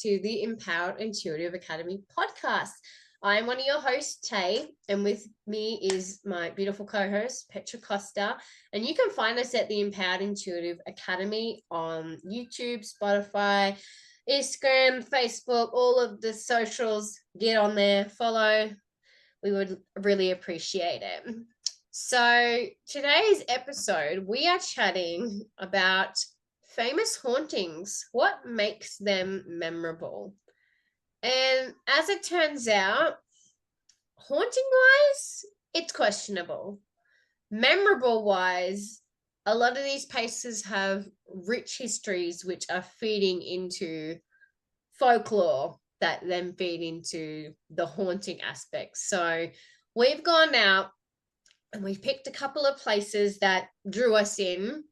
to the Empowered Intuitive Academy podcast. I'm one of your hosts, Tay, and with me is my beautiful co-host, Petra Costa. And you can find us at the Empowered Intuitive Academy on YouTube, Spotify, Instagram, Facebook, all of the socials. Get on there, follow. We would really appreciate it. So today's episode, we are chatting about famous hauntings. What makes them memorable? And as it turns out, haunting-wise, it's questionable. Memorable-wise, a lot of these places have rich histories which are feeding into folklore that then feed into the haunting aspects. So we've gone out and we've picked a couple of places that drew us in,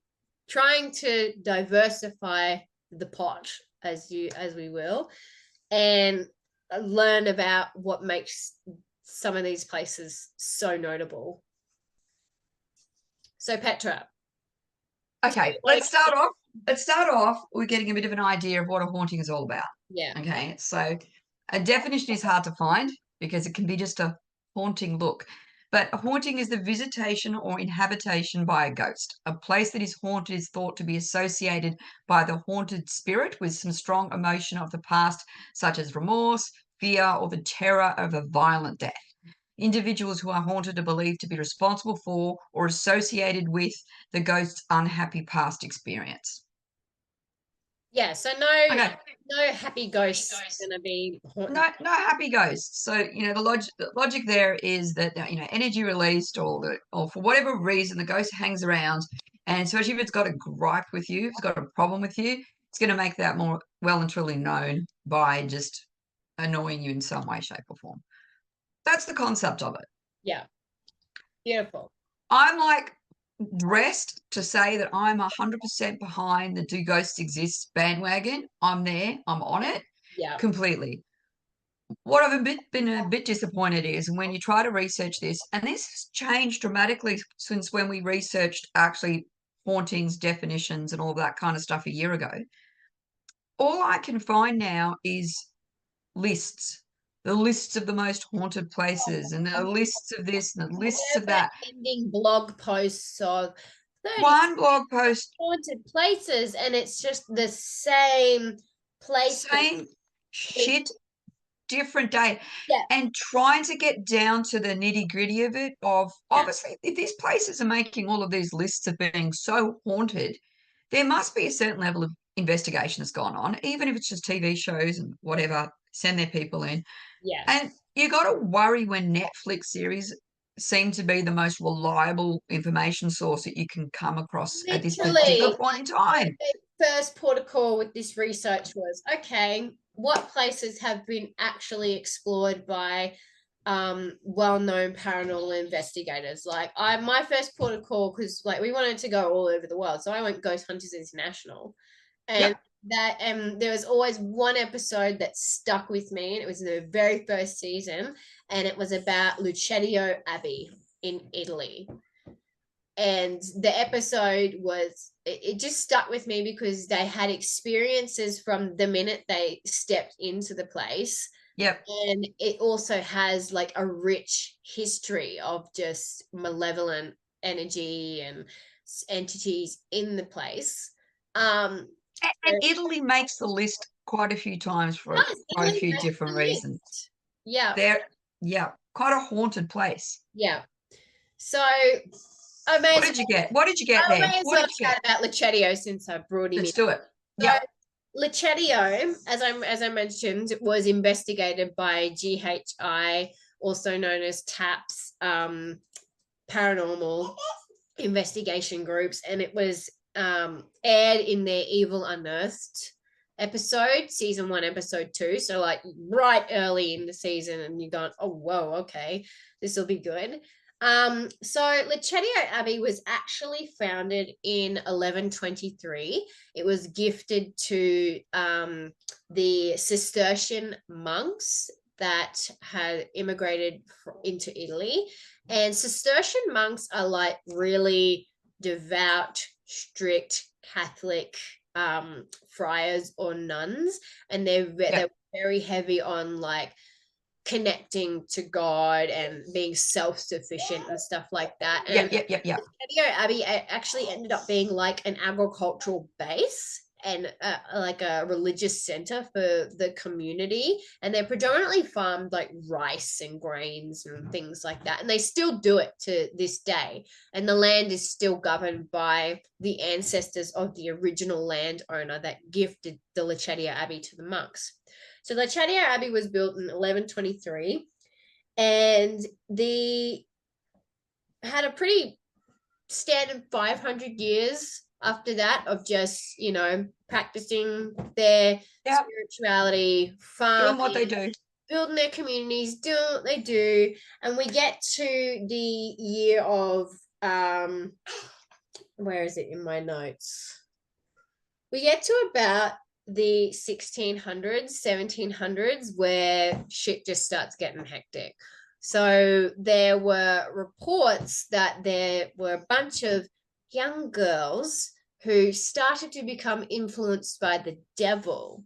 trying to diversify the pot, as we will, and learn about what makes some of these places so notable. So Petra. Okay, let's start off with getting a bit of an idea of what a haunting is all about. Yeah. Okay, so a definition is hard to find because it can be just a haunting look. But a haunting is the visitation or inhabitation by a ghost. A place that is haunted is thought to be associated by the haunted spirit with some strong emotion of the past, such as remorse, fear, or the terror of a violent death. Individuals who are haunted are believed to be responsible for or associated with the ghost's unhappy past experience. Yeah, so no happy ghosts going to be haunted. No happy ghosts. So, the logic there is that, energy released or for whatever reason, the ghost hangs around, and especially if it's got a gripe with you, if it's got a problem with you, it's going to make that more well and truly known by just annoying you in some way, shape, or form. That's the concept of it. Yeah. Beautiful. I'm like dressed to say that I'm 100% behind the do ghosts exist bandwagon. I'm there. I'm on it. Yeah. Completely. What I've been a bit disappointed is when you try to research this, and this has changed dramatically since when we researched actually hauntings, definitions, and all that kind of stuff a year ago. All I can find now is lists. The lists of the most haunted places and the lists of this and the lists of that. Ending blog posts of one blog post haunted places, and it's just the same place, same shit, different day. Yeah. And trying to get down to the nitty-gritty of it, of obviously if these places are making all of these lists of being so haunted, there must be a certain level of investigation that's gone on, even if it's just TV shows and whatever, send their people in. Yeah. And you got to worry when Netflix series seem to be the most reliable information source that you can come across at this particular point in time. First port of call with this research was, okay, what places have been actually explored by well-known paranormal investigators? Like my first port of call, because like we wanted to go all over the world, so I went Ghost Hunters International, and there was always one episode that stuck with me, and it was the very first season, and it was about Lyfjaberg Abbey in Italy. And the episode was, it just stuck with me because they had experiences from the minute they stepped into the place. Yep. And it also has like a rich history of just malevolent energy and entities in the place. And Italy makes the list quite a few times for quite a few different reasons. Yeah. Quite a haunted place. Yeah. So what did you get? What did you get there? I may as well chat about Lyfjaberg since I brought him in. Let's do it. Yeah. Lyfjaberg, as I mentioned, was investigated by GHI, also known as TAPS, paranormal investigation groups, and it was aired in their Evil Unearthed episode, season 1, episode 2. So like right early in the season, and you're going, oh whoa, okay, this will be good. So Lyfjaberg Abbey was actually founded in 1123. It was gifted to the Cistercian monks that had immigrated into Italy. And Cistercian monks are like really devout, strict Catholic friars or nuns, and they're very heavy on like connecting to God and being self-sufficient and stuff like that. And Lyfjaberg Abbey actually ended up being like an agricultural base and like a religious center for the community, and they predominantly farmed like rice and grains and things like that, and they still do it to this day, and the land is still governed by the ancestors of the original landowner that gifted the Lyfjaberg Abbey to the monks. So Lyfjaberg Abbey was built in 1123, and the had a pretty standard 500 years after that of just, you know, practicing their spirituality, farming, doing what they do, building their communities, doing what they do. And we get to the year of where is it in my notes? We get to about the 1600s, 1700s, where shit just starts getting hectic. So there were reports that there were a bunch of young girls who started to become influenced by the devil.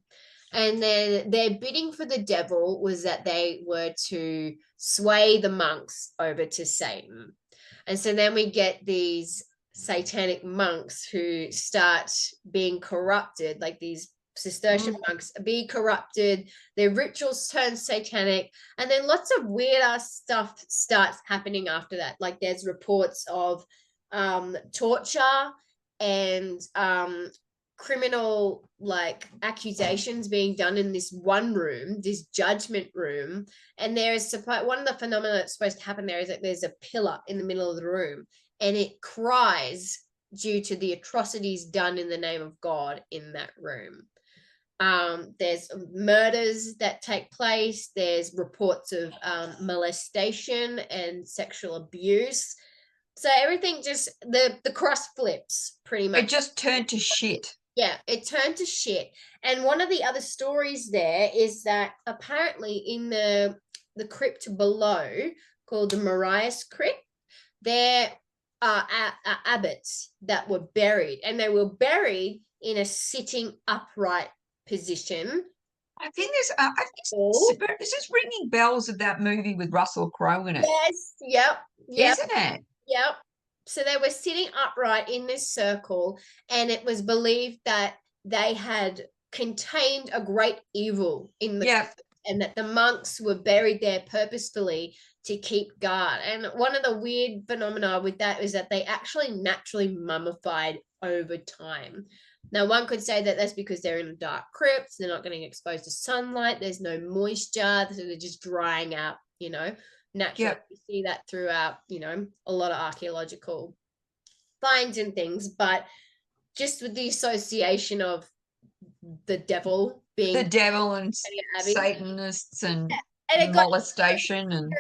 And then their bidding for the devil was that they were to sway the monks over to Satan. And so then we get these satanic monks who start being corrupted, like these Cistercian monks be corrupted, their rituals turn satanic, and then lots of weird ass stuff starts happening after that. Like there's reports of torture and criminal like accusations being done in this one room, this judgment room. And there is one of the phenomena that's supposed to happen there is that there's a pillar in the middle of the room, and it cries due to the atrocities done in the name of God in that room. There's murders that take place. There's reports of molestation and sexual abuse. So everything just, the cross flips pretty much. It just turned to shit. Yeah, it turned to shit. And one of the other stories there is that apparently in the crypt below, called the Marias Crypt, there are abbots that were buried, and they were buried in a sitting upright position. I think this is ringing bells of that movie with Russell Crowe in it. Yes, yep. Isn't it? Yep. So they were sitting upright in this circle, and it was believed that they had contained a great evil in the and that the monks were buried there purposefully to keep guard. And one of the weird phenomena with that is that they actually naturally mummified over time. Now, one could say that that's because they're in a dark crypt, they're not getting exposed to sunlight, there's no moisture, so they're just drying out, you know, naturally. You see that throughout, you know, a lot of archaeological finds and things, but just with the association of the devil being the devil and Satanists and molestation and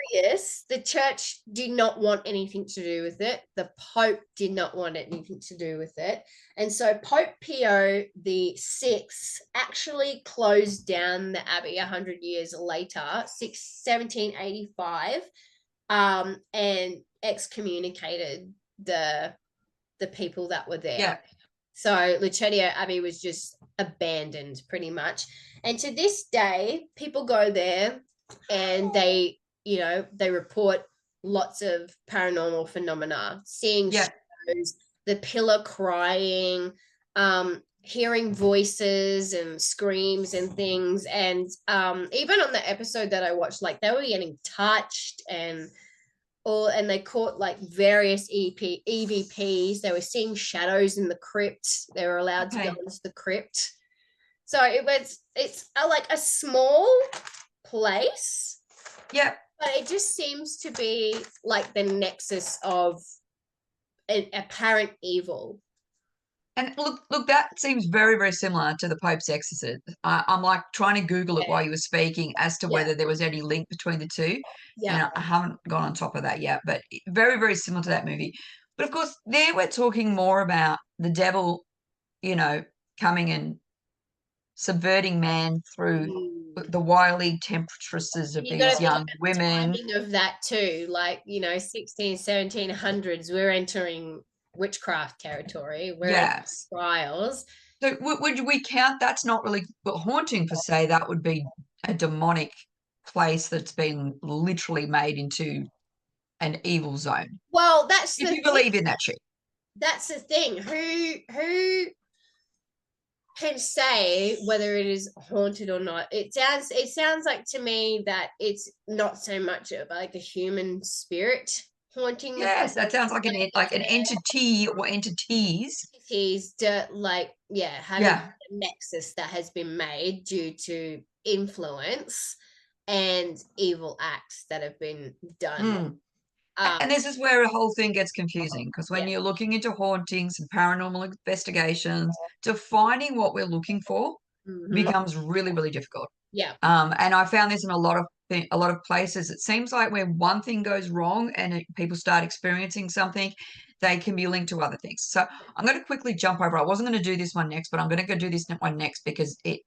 the church did not want anything to do with it. The Pope did not want anything to do with it. And so Pope Pio VI actually closed down the abbey 100 years later, 1785, and excommunicated the people that were there. Yeah. So Lyfjaberg Abbey was just abandoned pretty much. And to this day, people go there and they, you know, they report lots of paranormal phenomena, seeing shadows, the pillar crying, hearing voices and screams and things. And even on the episode that I watched, like they were getting touched and they caught like various EVPs. They were seeing shadows in the crypt. They were allowed to go into the crypt. So it's like a small place. Yeah. But it just seems to be like the nexus of an apparent evil. And look, that seems very, very similar to the Pope's exorcism. I'm like trying to Google it while you were speaking as to whether there was any link between the two. And I haven't gone on top of that yet, but very, very similar to that movie. But of course, there we're talking more about the devil, you know, coming and subverting man through the wily tempesturesses of these young women. Of that too, like, you know, 1700s, we're entering witchcraft territory. We're in trials. So would we count that's not really haunting per se? That would be a demonic place that's been literally made into an evil zone. Well, that's If the you thing. believe in that shit. That's the thing. Who can say whether it is haunted or not? It sounds like to me that it's not so much of like a human spirit haunting the Yes, that sounds like it's an entity or entities. entities like having Yeah. a nexus that has been made due to influence and evil acts that have been done. Mm. Um, And this is where a whole thing gets confusing because when yeah. you're looking into hauntings and paranormal investigations, defining what we're looking for Mhm. becomes really, really difficult. Yeah. And I found this in a lot of places. It seems like when one thing goes wrong and people start experiencing something, they can be linked to other things. So I'm going to quickly jump over. I wasn't going to do this one next, but I'm going to go do this one next because it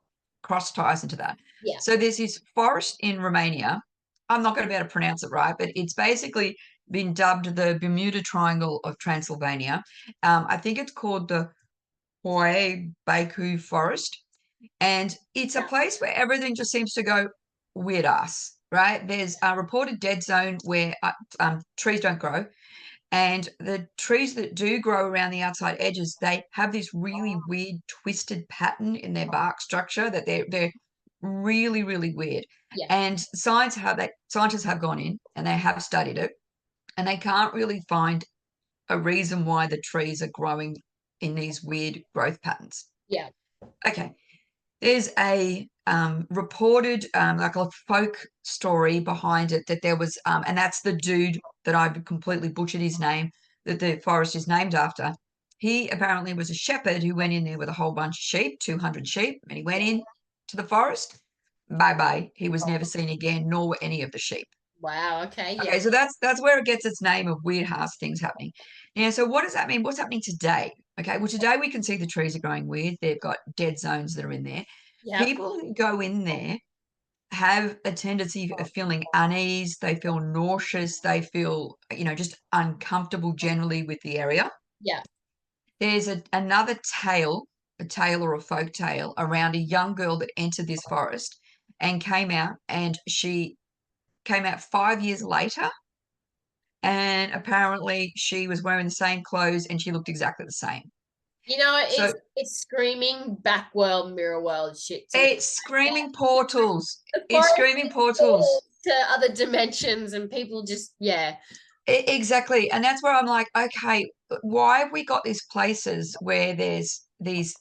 cross ties into that. Yeah. So there's this forest in Romania. I'm not going to be able to pronounce it right, but it's basically been dubbed the Bermuda Triangle of Transylvania. I think it's called the Hoy Baku Forest. And it's a place where everything just seems to go weird ass, right? There's a reported dead zone where trees don't grow. And the trees that do grow around the outside edges, they have this really weird twisted pattern in their bark structure that they're really, really weird. Yeah. And scientists have gone in and they have studied it, and they can't really find a reason why the trees are growing in these weird growth patterns. Yeah. Okay. There's a reported like a folk story behind it that there was, and that's the dude that I've completely butchered his name, that the forest is named after. He apparently was a shepherd who went in there with a whole bunch of sheep, 200 sheep, and he went in to the forest. Bye bye. He was never seen again, nor were any of the sheep. Wow. Okay. Yeah. Okay, so that's where it gets its name of weird ass things happening. Now, so what does that mean? What's happening today? Okay, well, today we can see the trees are growing weird. They've got dead zones that are in there. Yeah. People who go in there have a tendency of feeling unease. They feel nauseous. They feel, just uncomfortable generally with the area. Yeah. There's another a tale or a folk tale around a young girl that entered this forest and came out, and she came out 5 years later, and apparently she was wearing the same clothes and she looked exactly the same. It's So it's screaming back world, mirror world shit to me. it's screaming portals. The It's forest screaming is portal portals. to other dimensions, and people just Exactly. And that's where I'm like, okay, why have we got these places where there's these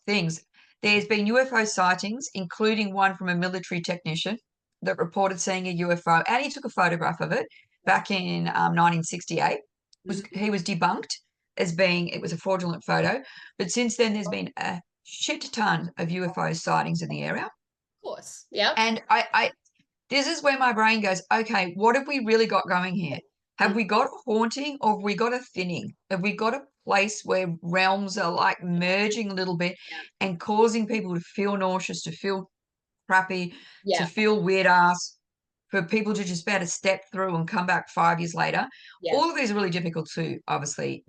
things? There's been UFO sightings, including one from a military technician that reported seeing a UFO, and he took a photograph of it back in 1968. He was debunked as being it was a fraudulent photo, but since then there's been a shit ton of UFO sightings in the area, of course. Yeah. and I this is where my brain goes, okay, what have we really got going here? Have we got a haunting or have we got a thinning? Have we got a place where realms are like merging a little bit and causing people to feel nauseous, to feel crappy, to Yeah. feel weird ass, for people to just be able to step through and come back 5 years later? Yeah. All of these are really difficult to obviously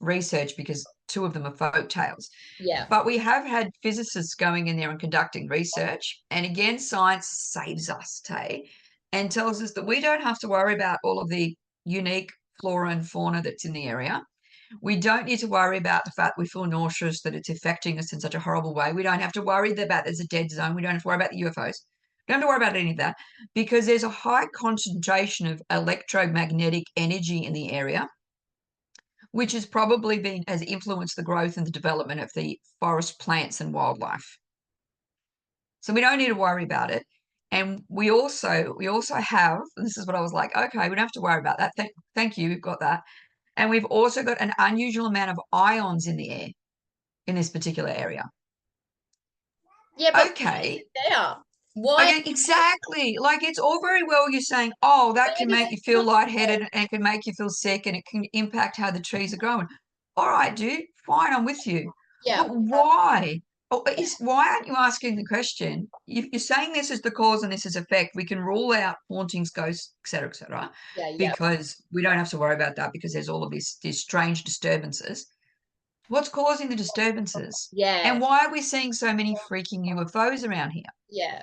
research because two of them are folk tales. Yeah. But we have had physicists going in there and conducting research. And again, science saves us, Tay, and tells us that we don't have to worry about all of the unique flora and fauna that's in the area. We don't need to worry about the fact we feel nauseous, that it's affecting us in such a horrible way. We don't have to worry about there's a dead zone. We don't have to worry about the UFOs. We don't have to worry about any of that because there's a high concentration of electromagnetic energy in the area, which has influenced the growth and the development of the forest plants and wildlife. So we don't need to worry about it. And we also have, and this is what I was like, okay, we don't have to worry about that. Thank you, we've got that. And we've also got an unusual amount of ions in the air in this particular area. Yeah, but why is Okay. it there? Why? Okay, exactly. Like it's all very well you saying, oh, that Where can does make it you feel come lightheaded and it can make you feel sick and it can impact how the trees are growing. All right, dude, fine, I'm with you. Yeah. But why? Why aren't you asking the question? You're saying this is the cause and this is effect. We can rule out hauntings, ghosts, etc., Yeah. Yeah. because we don't have to worry about that because there's all of these strange disturbances. What's causing the disturbances? Yeah, And why are we seeing so many freaking UFOs around here? yeah.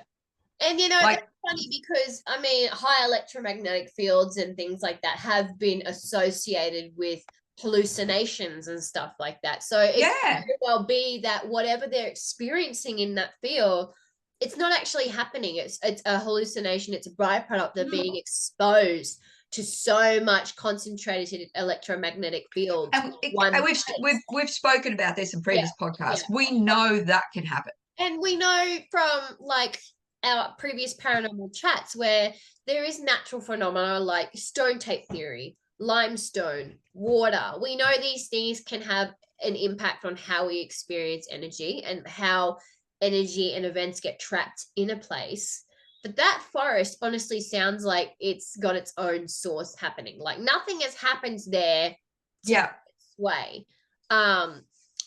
And you know, Like, that's funny because I mean, high electromagnetic fields and things like that have been associated with hallucinations and stuff like that. So it could yeah. very well be that whatever they're experiencing in that field, it's not actually happening. It's a hallucination. It's a byproduct of being exposed to so much concentrated electromagnetic fields. And, One and place. we've spoken about this in Yeah, previous podcasts. yeah. We know that can happen. And we know from like our previous paranormal chats where there is natural phenomena like stone tape theory, limestone, water. We know these things can have an impact on how we experience energy and how energy and events get trapped in a place. But that forest honestly sounds like it's got its own source happening. Like nothing has happened there to Yeah. sway. Um,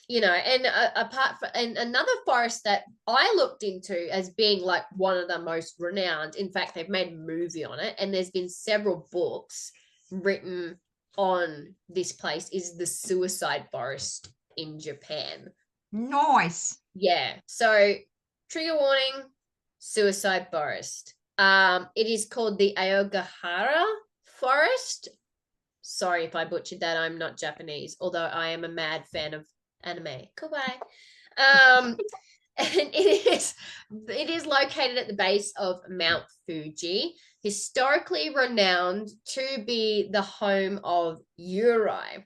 you know, and apart from and another forest that I looked into as being like one of the most renowned, in fact they've made a movie on it and there's been several books written on this place, is the suicide forest in Japan. Nice. Yeah, so trigger warning, suicide forest. It is called the Aokigahara Forest. Sorry if I butchered that, I'm not Japanese, although I am a mad fan of anime. Goodbye. And it is located at the base of Mount Fuji, historically renowned to be the home of Yurei.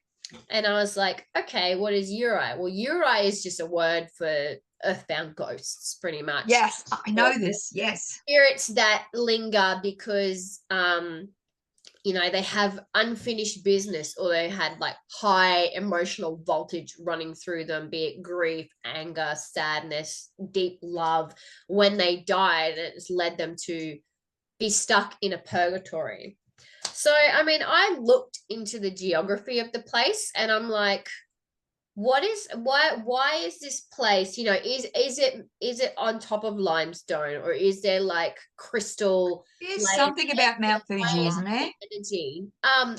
And I was like, okay, what is Yurei? Well, Yurei is just a word for earthbound ghosts, pretty much. Yes, I know this. Yes. Spirits that linger because you know, they have unfinished business or they had like high emotional voltage running through them, be it grief, anger, sadness, deep love. When they died, it's led them to be stuck in a purgatory. So, I mean, I looked into the geography of the place and I'm like, why is this place, you know, is it on top of limestone or is there like crystal There's layers something about Mount Fuji, isn't there? energy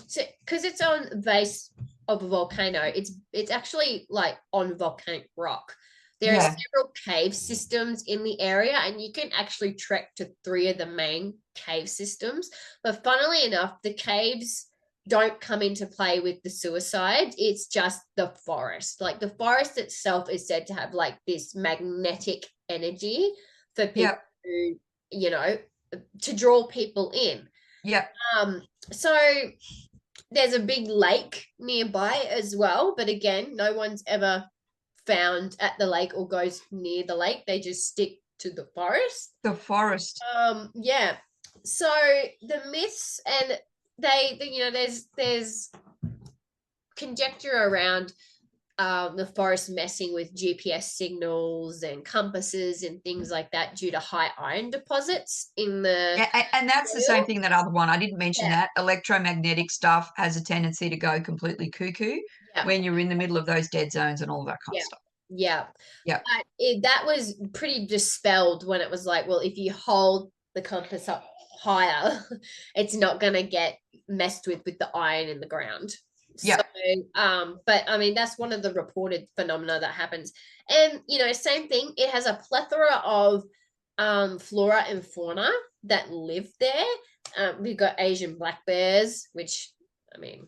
so because it's on the base of a volcano, it's actually like on volcanic rock. There are Yeah. several cave systems in the area and you can actually trek to 3 of the main cave systems, but funnily enough the caves don't come into play with the suicide. It's just the forest. Like the forest itself is said to have like this magnetic energy for people Yep. to, you know, to draw people in. Yep. So there's a big lake nearby as well, but again, no one's ever found at the lake or goes near the lake. They just stick to the forest. The forest. Yeah. So the myths and you know, there's conjecture around the forest messing with GPS signals and compasses and things like that due to high iron deposits in the And that's the same soil. thing, that other one. I didn't mention Yeah, that. Electromagnetic stuff has a tendency to go completely cuckoo yeah, when you're in the middle of those dead zones and all that kind of yeah, stuff. yeah. Yep. But that was pretty dispelled when it was like, well, if you hold the compass up higher, it's not going to get messed with the iron in the ground. So, Yep. but I mean, that's one of the reported phenomena that happens. And, you know, same thing, it has a plethora of flora and fauna that live there. We've got Asian black bears, which, I mean,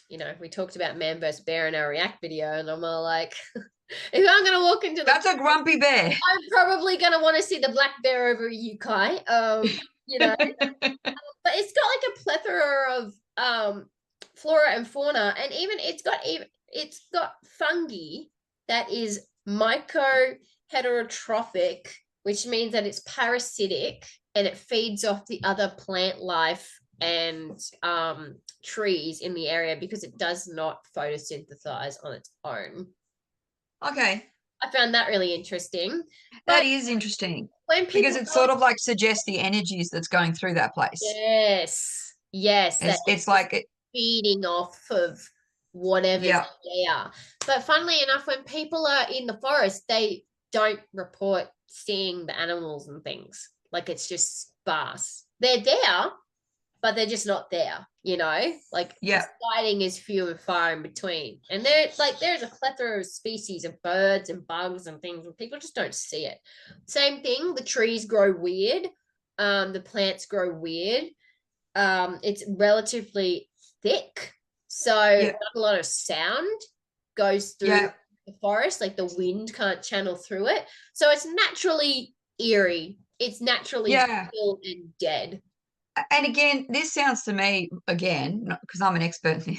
you know, we talked about man versus bear in our React video, and I'm all like, if I'm going to walk into That's a grumpy bear. I'm probably going to want to see the black bear over Yukai. You know, but it's got like a plethora of flora and fauna, and even it's got fungi that is myco-heterotrophic, which means that it's parasitic and it feeds off the other plant life and trees in the area because it does not photosynthesize on its own. Okay. I found that really interesting. That But is interesting when because people it go, sort of like suggests the energies that's going through that place. yes, that It's like it, feeding off of whatever's yeah. there. But funnily enough, when people are in the forest, they don't report seeing the animals and things. Like it's just sparse. They're there, but they're just not there, like Yeah. sighting is few and far in between. And there's a plethora of species of birds and bugs and things, and people just don't see it. Same thing, the trees grow weird, the plants grow weird. It's relatively thick, so Yeah. not a lot of sound goes through Yeah. the forest, like the wind can't channel through it. So it's naturally eerie. It's naturally Yeah. still and dead. And again, this sounds to me, again, because I'm an expert in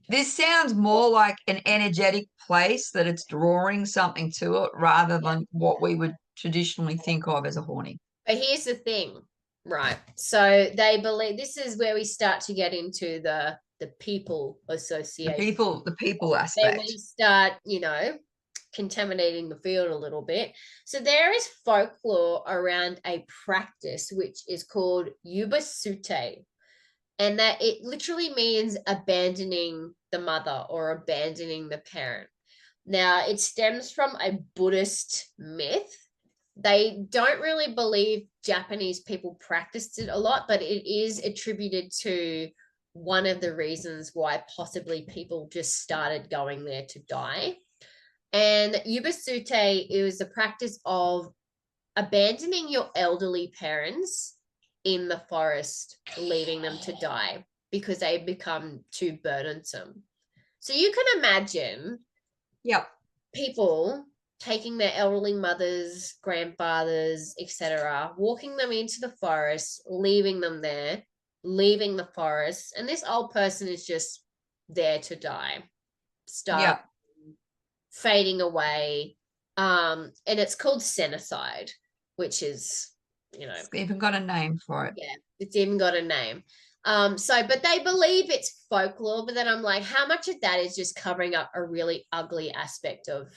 this sounds more like an energetic place that it's drawing something to it rather than what we would traditionally think of as a haunting. But here's the thing, right? So they believe this is where we start to get into the people association. The people Then aspect. we start, contaminating the field a little bit. So there is folklore around a practice which is called Yubasute, and that it literally means abandoning the mother or abandoning the parent. Now, it stems from a Buddhist myth. They don't really believe Japanese people practiced it a lot, but it is attributed to one of the reasons why possibly people just started going there to die. And Yubasute is the practice of abandoning your elderly parents in the forest, leaving them to die because they become too burdensome. So you can imagine people taking their elderly mothers, grandfathers, etc., walking them into the forest, leaving them there, leaving the forest, and this old person is just there to die, starving, fading away. And it's called Senocide, which is, It's even got a name for it. Yeah, it's even got a name. But they believe it's folklore, but then I'm like, how much of that is just covering up a really ugly aspect of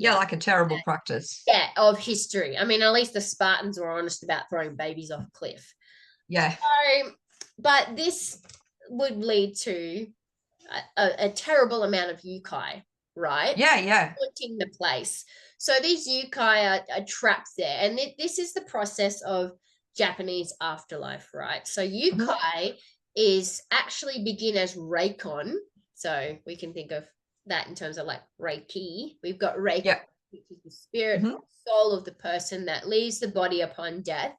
like a terrible practice. Yeah, of history. I mean, at least the Spartans were honest about throwing babies off a cliff. Yeah. So, but this would lead to a terrible amount of yukai, right? Yeah. Haunting the place. So these yukai are trapped there. And this is the process of Japanese afterlife, right? So yukai is actually begin as reikon. So we can think of that in terms of like reiki. We've got reikon, which is the spirit soul of the person that leaves the body upon death.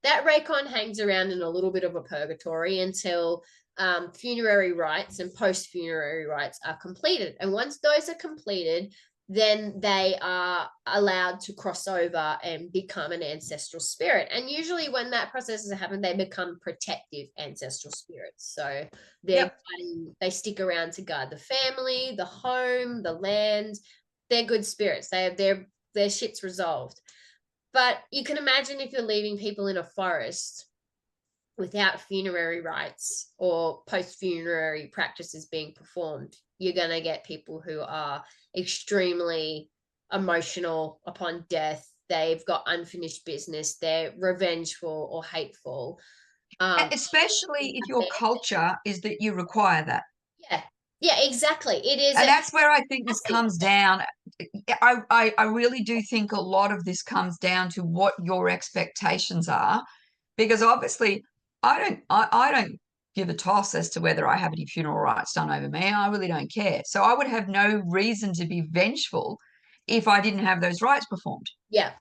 That reikon hangs around in a little bit of a purgatory until funerary rites and post-funerary rites are completed. And once those are completed, then they are allowed to cross over and become an ancestral spirit. And usually when that process has happened, they become protective ancestral spirits. So they stick around to guard the family, the home, the land. They're good spirits. They have their shit's resolved. But you can imagine if you're leaving people in a forest without funerary rites or post-funerary practices being performed, you're going to get people who are extremely emotional upon death. They've got unfinished business. They're revengeful or hateful. Especially if your culture is that you require that. Yeah, exactly. It is. And that's where I think this comes down. I really do think a lot of this comes down to what your expectations are, because obviously I don't give a toss as to whether I have any funeral rites done over me. I really don't care. So I would have no reason to be vengeful if I didn't have those rites performed. Yeah.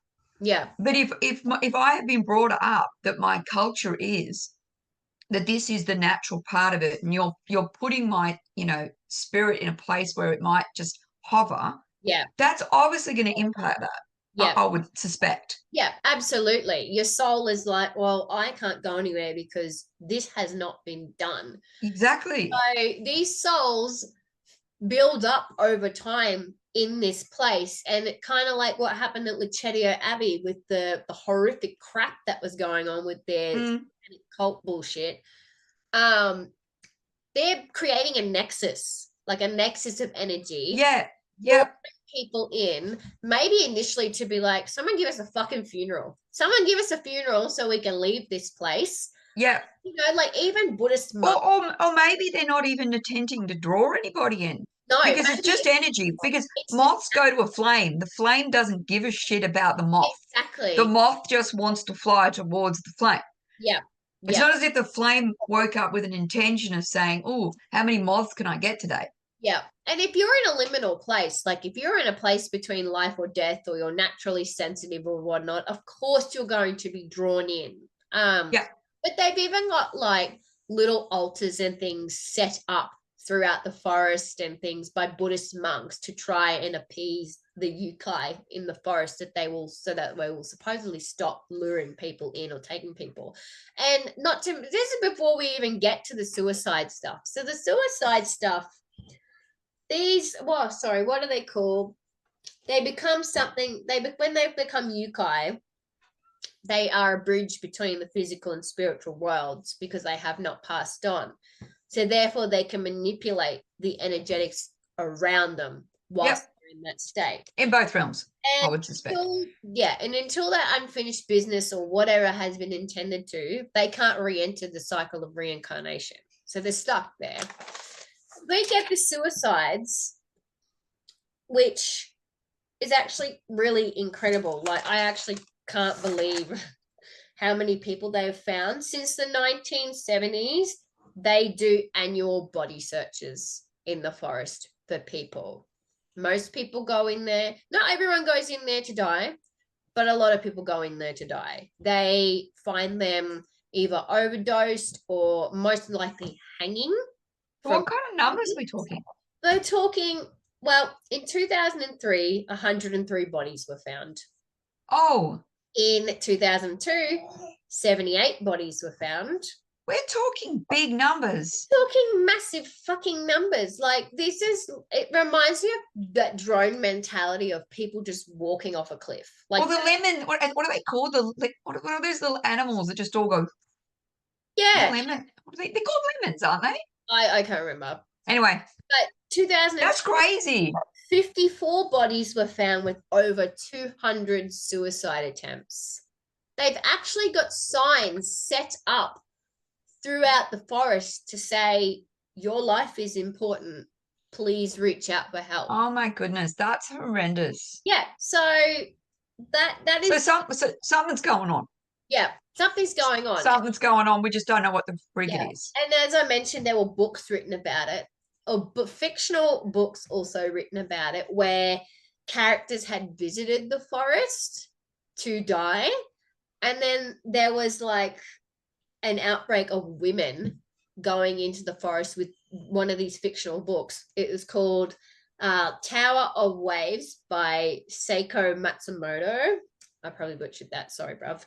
But if I have been brought up that my culture is that this is the natural part of it, and you're putting my spirit in a place where it might just hover, that's obviously going to impact that. I would suspect. Yeah, absolutely. Your soul is like, well, I can't go anywhere because this has not been done. Exactly. So these souls build up over time in this place, and it kind of like what happened at Lyfjaberg Abbey with the horrific crap that was going on with their cult bullshit. They're creating a nexus, like a nexus of energy. Yeah. People in, maybe initially to be like, someone give us a fucking funeral. Someone give us a funeral so we can leave this place. Yeah. Like even Buddhist monks. Or maybe they're not even attempting to draw anybody in. No, because it's just energy. Because moths go to a flame. The flame doesn't give a shit about the moth. Exactly. The moth just wants to fly towards the flame. Yeah. It's Yeah. not as if the flame woke up with an intention of saying, oh, how many moths can I get today? Yeah. And if you're in a liminal place, like if you're in a place between life or death, or you're naturally sensitive or whatnot, of course you're going to be drawn in. Yeah. But they've even got like little altars and things set up throughout the forest and things by Buddhist monks to try and appease the yokai in the forest, that they will, so that they will supposedly stop luring people in or taking people. And not to, this is before we even get to the suicide stuff. So the suicide stuff, these, well, sorry, what are they called? They become something, when they become yokai, they are a bridge between the physical and spiritual worlds because they have not passed on. So therefore they can manipulate the energetics around them whilst they're in that state. In both realms, I And would suspect. until that unfinished business or whatever has been intended to, they can't re-enter the cycle of reincarnation. So they're stuck there. We get the suicides, which is actually really incredible. Like, I actually can't believe how many people they've found since the 1970s. They do annual body searches in the forest for people. Most people go in there. Not everyone goes in there to die, but a lot of people go in there to die. They find them either overdosed or most likely hanging. What kind of numbers are we talking? They're talking, well, in 2003, 103 bodies were found. Oh. In 2002, 78 bodies were found. We're talking big numbers. Talking massive fucking numbers. Like, this is, it reminds me of that drone mentality of people just walking off a cliff. Like, Or the lemon, what are they called? What are those little animals that just all go? yeah. Lemon. They're called lemons, aren't they? I can't remember. Anyway. But 2000. That's crazy. 54 bodies were found with over 200 suicide attempts. They've actually got signs set up throughout the forest to say, your life is important. Please reach out for help. Oh my goodness, that's horrendous. Yeah, so that is so something's going on. Yeah, something's going on. Something's going on. We just don't know what the frig it is. And as I mentioned, there were books written about it, but fictional books also written about it, where characters had visited the forest to die, and then there was like an outbreak of women going into the forest with one of these fictional books. It was called Tower of Waves by Seiko Matsumoto. I probably butchered that. Sorry, bruv.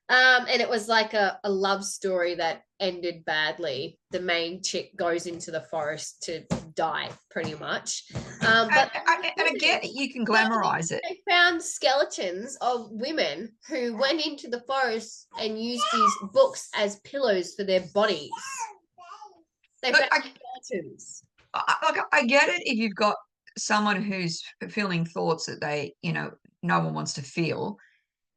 And it was like a love story that ended badly. The main chick goes into the forest to die, pretty much. But and again, you can glamorize it. They found skeletons of women who went into the forest and used these books as pillows for their bodies. They found skeletons. I get it if you've got someone who's feeling thoughts that they, no one wants to feel,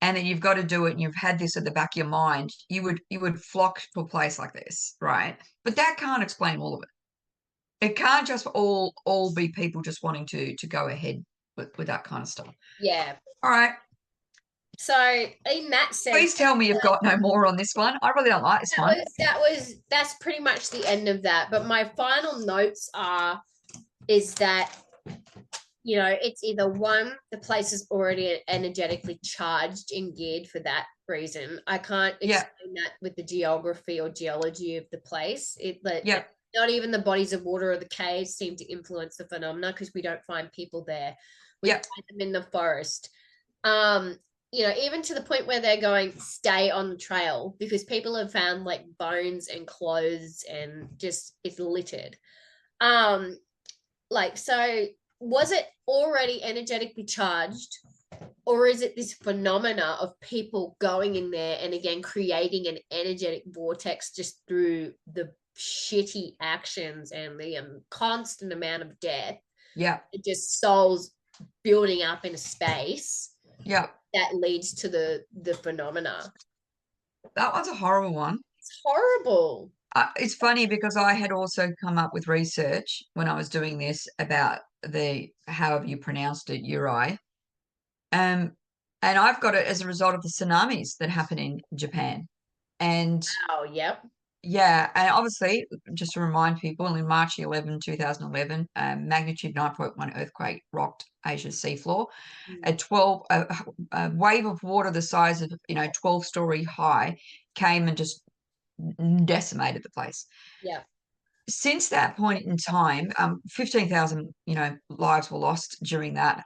and then you've got to do it, and you've had this at the back of your mind, you would flock to a place like this, right? But that can't explain all of it. It can't just all be people just wanting to go ahead with that kind of stuff. Yeah. All right. So in that sense, please tell me you've got no more on this one. I really don't like this one. That's pretty much the end of that. But my final notes is that, it's either one, the place is already energetically charged and geared for that reason. I can't explain that with the geography or geology of the place. Not even the bodies of water or the caves seem to influence the phenomena, because we don't find people there. We find them in the forest. Even to the point where they're going, stay on the trail, because people have found like bones and clothes and just it's littered. So was it already energetically charged, or is it this phenomena of people going in there and again creating an energetic vortex just through the shitty actions and the constant amount of death? It just souls building up in a space that leads to the phenomena. That one's a horrible one. It's horrible. It's funny because I had also come up with research when I was doing this about the, however you pronounced it, Uri. And I've got it as a result of the tsunamis that happen in Japan. And Oh, yep. yeah, and obviously, just to remind people, in March 2011, magnitude 9.1 earthquake rocked Asia's seafloor. Mm. A wave of water the size of 12-story high came and just decimated the place. Yep. Since that point in time, 15,000 lives were lost during that.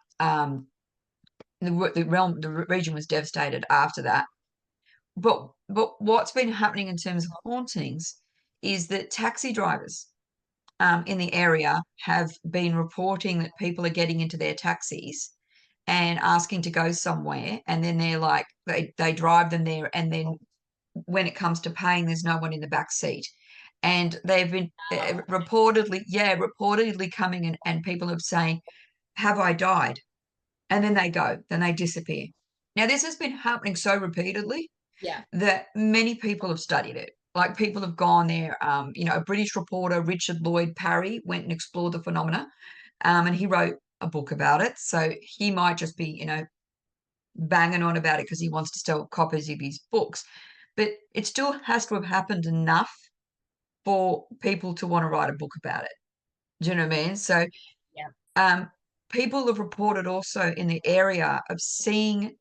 The region was devastated after that. But what's been happening in terms of hauntings is that taxi drivers in the area have been reporting that people are getting into their taxis and asking to go somewhere, and then they're like they drive them there, and then when it comes to paying, there's no one in the back seat. And they've been reportedly coming in, and people are saying, "Have I died?" And then they disappear. Now, this has been happening so repeatedly Yeah. that many people have studied it. Like, people have gone there. A British reporter, Richard Lloyd Parry, went and explored the phenomena, and he wrote a book about it. So he might just be, banging on about it because he wants to sell copies of his books. But it still has to have happened enough for people to want to write a book about it. Do you know what I mean? So Yeah. people have reported also in the area of seeing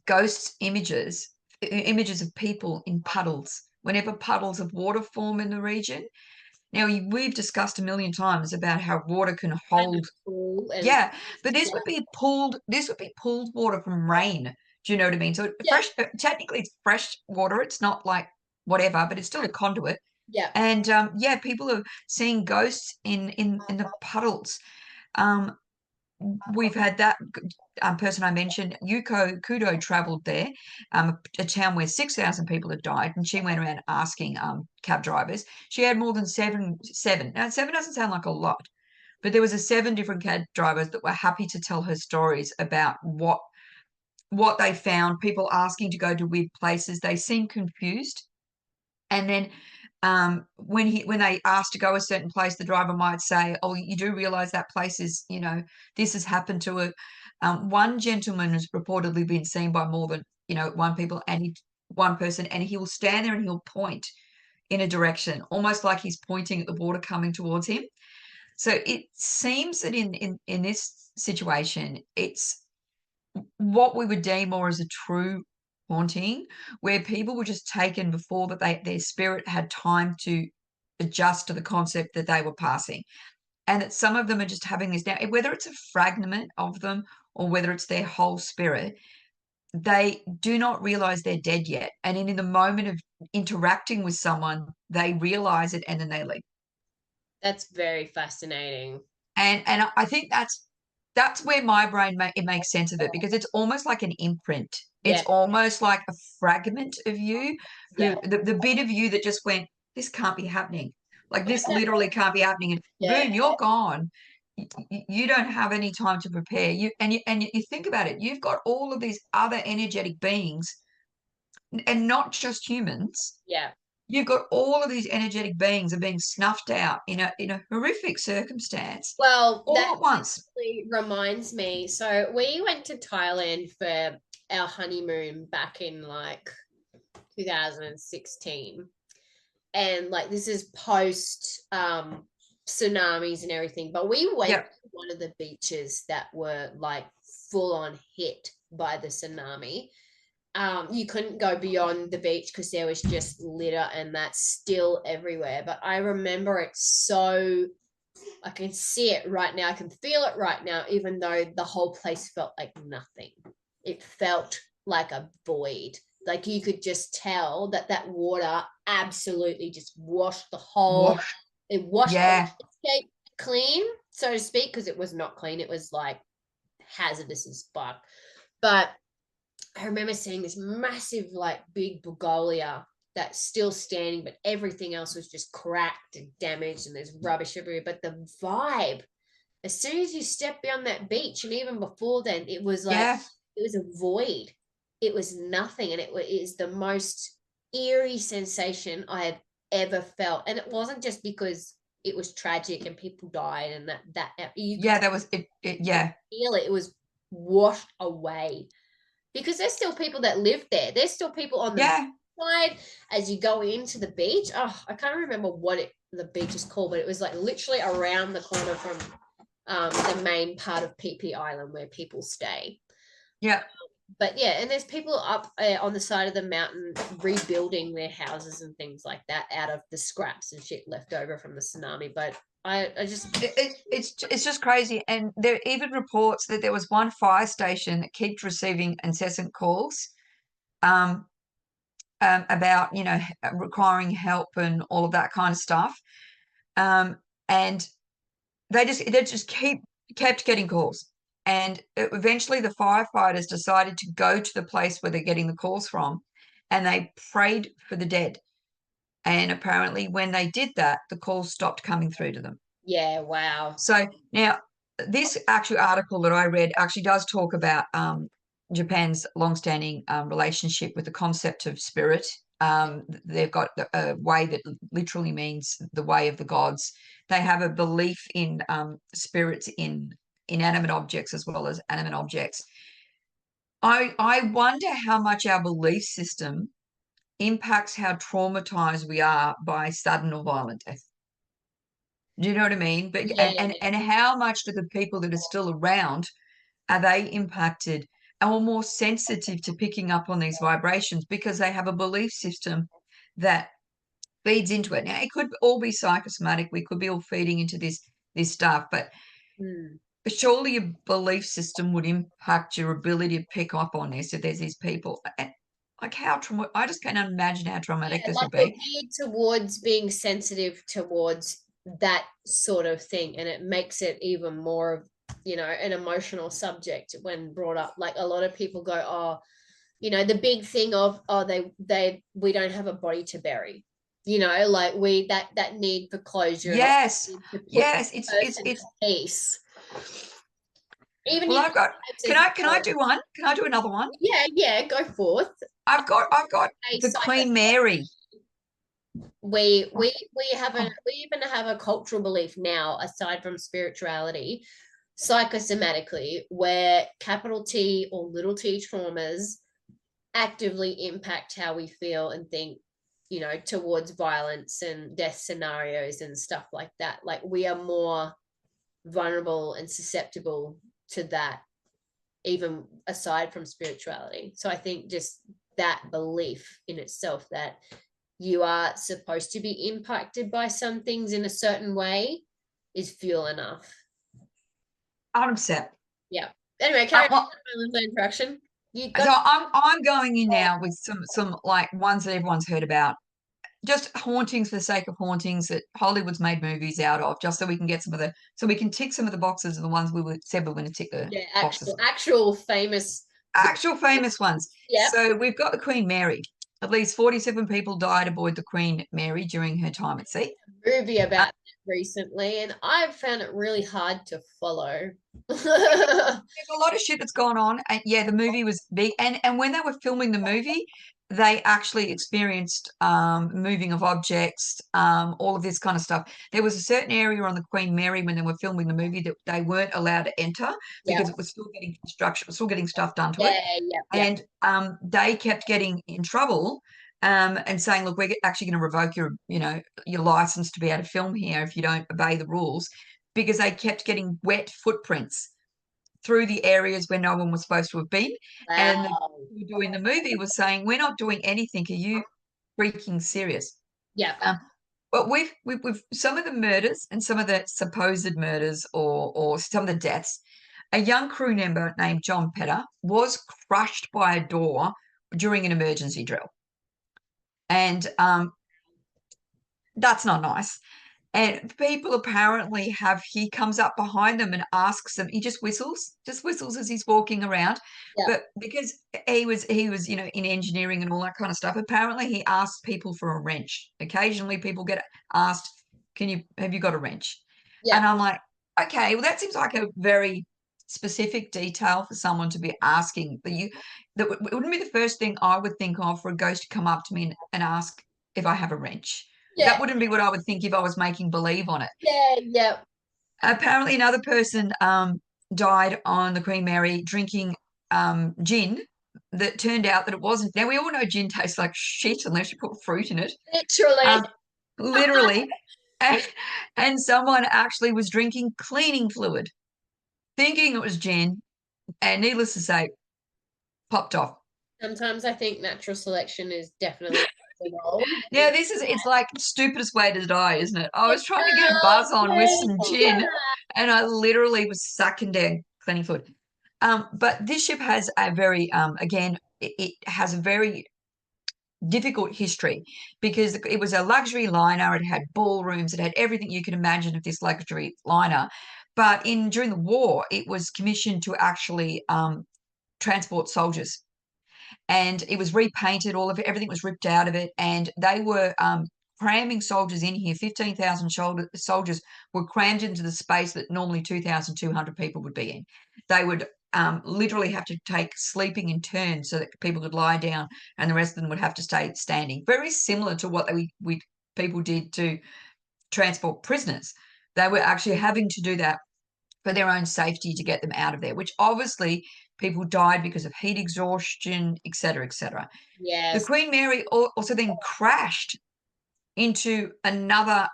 ghost images of people in puddles, whenever puddles of water form in the region. Now, we've discussed a million times about how water can Kind of hold, cool and yeah, but yeah. this would be pooled water from rain. Do you know what I mean? So Yeah. fresh, technically it's fresh water. It's not like whatever, but it's still a conduit. Yeah. And yeah, people are seeing ghosts in the puddles. Um, we've had that person I mentioned, Yuko Kudo, traveled there, a town where 6,000 people had died, and she went around asking cab drivers. She had more than seven. Now, seven doesn't sound like a lot, but there was seven different cab drivers that were happy to tell her stories about what they found. People asking to go to weird places. They seemed confused, and then when they asked to go a certain place, the driver might say, "Oh, you do realize that place is, this has happened to it." One gentleman has reportedly been seen by more than one person, and he will stand there and he'll point in a direction, almost like he's pointing at the water coming towards him. So it seems that in this situation, it's what we would deem more as a true haunting, where people were just taken before that their spirit had time to adjust to the concept that they were passing. And that some of them are just having this now, whether it's a fragment of them or whether it's their whole spirit, they do not realize they're dead yet. And in the moment of interacting with someone, they realize it and then they leave. That's very fascinating. And I think that's where my brain it makes sense of it, because it's almost like an imprint. Yeah. It's almost like a fragment of you, Yeah. the bit of you that just went, this can't be happening. Like, this literally can't be happening. And Yeah. boom, you're gone. You don't have any time to prepare. You think about it. You've got all of these other energetic beings, and not just humans. Yeah. You've got all of these energetic beings are being snuffed out in a horrific circumstance Well, all that at once. actually reminds me. So we went to Thailand for our honeymoon back in like 2016. And like this is post tsunamis and everything. But we went Yep. to one of the beaches that were like full on hit by the tsunami. You couldn't go beyond the beach because there was just litter and that's still everywhere. But I remember it so, I can see it right now. I can feel it right now, even though the whole place felt like nothing. It felt like a void. Like you could just tell that that water absolutely just washed the whole, Wash. it washed the Yeah. landscape clean, so to speak, because it was not clean. It was like hazardous as fuck. But I remember seeing this massive, like big Bugolia that's still standing, but everything else was just cracked and damaged, and there's rubbish everywhere. But the vibe, as soon as you step beyond that beach, and even before then, it was like Yeah. it was a void. It was nothing, and it is the most eerie sensation I have ever felt. And it wasn't just because it was tragic and people died, and that you could Yeah, that was it, yeah. feel it. It was washed away because there's still people that live there. There's still people on the Yeah. side as you go into the beach. Oh, I can't remember what the beach is called, but it was like literally around the corner from the main part of PP Island where people stay. Yeah. But yeah, and there's people up on the side of the mountain rebuilding their houses and things like that out of the scraps and shit left over from the tsunami. But I just It's just crazy. And there are even reports that there was one fire station that keeps receiving incessant calls um, about, requiring help and all of that kind of stuff. And they just kept getting calls. And eventually the firefighters decided to go to the place where they're getting the calls from, and they prayed for the dead. And apparently when they did that, the calls stopped coming through to them. yeah, wow. So now this actual article that I read actually does talk about Japan's longstanding relationship with the concept of spirit. They've got a way that literally means the way of the gods. They have a belief in spirits in inanimate objects as well as animate objects. I wonder how much our belief system impacts how traumatized we are by sudden or violent death. Do you know what I mean? But Yeah, and how much do the people that are still around, are they impacted or more sensitive to picking up on these vibrations because they have a belief system that feeds into it? Now it could all be psychosomatic. We could be all feeding into this stuff, but mm. surely your belief system would impact your ability to pick up on this if there's these people. Like how I just can't imagine how traumatic Yeah, this like would we're be. geared towards being sensitive towards that sort of thing, and it makes it even more of an emotional subject when brought up. Like a lot of people go, oh, the big thing of, oh, they we don't have a body to bury, like we that need for closure and Yes, need to put yes, the person to peace. Even well, in I've got, as can I do one? Can I do another one? yeah, go forth. I've got A the psycho Queen Mary. we even have a cultural belief now, aside from spirituality, psychosomatically, where capital T or little t traumas actively impact how we feel and think, towards violence and death scenarios and stuff like that. Like we are more vulnerable and susceptible to that, even aside from spirituality. So I think just that belief in itself that you are supposed to be impacted by some things in a certain way is fuel enough. 100%. Yeah. Anyway, carry on Well, with the interaction. You so got I'm going in now with some like ones that everyone's heard about. Just hauntings for the sake of hauntings that Hollywood's made movies out of, just so we can get so we can tick some of the boxes of the ones said we were going to tick the yeah, boxes. actual famous. Actual famous ones. Yeah. So we've got the Queen Mary. At least 47 people died aboard the Queen Mary during her time at sea. Movie Uh, about that recently, and I've found it really hard to follow. there's a lot of shit that's gone on. And yeah, the movie was big. And when they were filming the movie, they actually experienced moving of objects, all of this kind of stuff. There was a certain area on the Queen Mary when they were filming the movie that they weren't allowed to enter Yeah, because it was still getting construction, it was still getting stuff done to it. yeah, yeah, yeah. And they kept getting in trouble and saying, look, we're actually going to revoke your license to be able to film here if you don't obey the rules, because they kept getting wet footprints through the areas where no one was supposed to have been. And the Wow. people who were doing the movie was saying, we're not doing anything. Are you freaking serious? Yeah, But we've some of the murders and some of the supposed murders or some of the deaths. A young crew member named John Petra was crushed by a door during an emergency drill, and that's not nice. And people apparently he comes up behind them and asks them, he just whistles as he's walking around. yeah, But because he was, in engineering and all that kind of stuff, apparently he asks people for a wrench. Occasionally people get asked, have you got a wrench? yeah, And I'm like, okay, well, that seems like a very specific detail for someone to be asking it wouldn't be the first thing I would think of for a ghost to come up to me and ask if I have a wrench. yeah, That wouldn't be what I would think if I was making believe on it. yeah, yeah. Apparently, another person died on the Queen Mary drinking gin that turned out that it wasn't. Now, we all know gin tastes like shit unless you put fruit in it. Literally. Literally. And someone actually was drinking cleaning fluid, thinking it was gin, and needless to say, popped off. Sometimes I think natural selection is definitely the role. Yeah, it's like the stupidest way to die, isn't it? I was trying to get a Oh, buzz on with some please. gin, and I literally was sucking down cleaning fluid. But this ship has a very, again, it has a very difficult history because it was a luxury liner. It had ballrooms. It had everything you could imagine of this luxury liner. But during the war, it was commissioned to actually transport soldiers, and it was repainted. All of it, everything was ripped out of it, and they were cramming soldiers in here. 15,000 soldiers were crammed into the space that normally 2,200 people would be in. They would literally have to take sleeping in turns so that people could lie down, and the rest of them would have to stay standing. Very similar to what we people did to transport prisoners. They were actually having to do that for their own safety to get them out of there, which obviously people died because of heat exhaustion, etc., etc. The Yes. Queen Mary also then crashed into another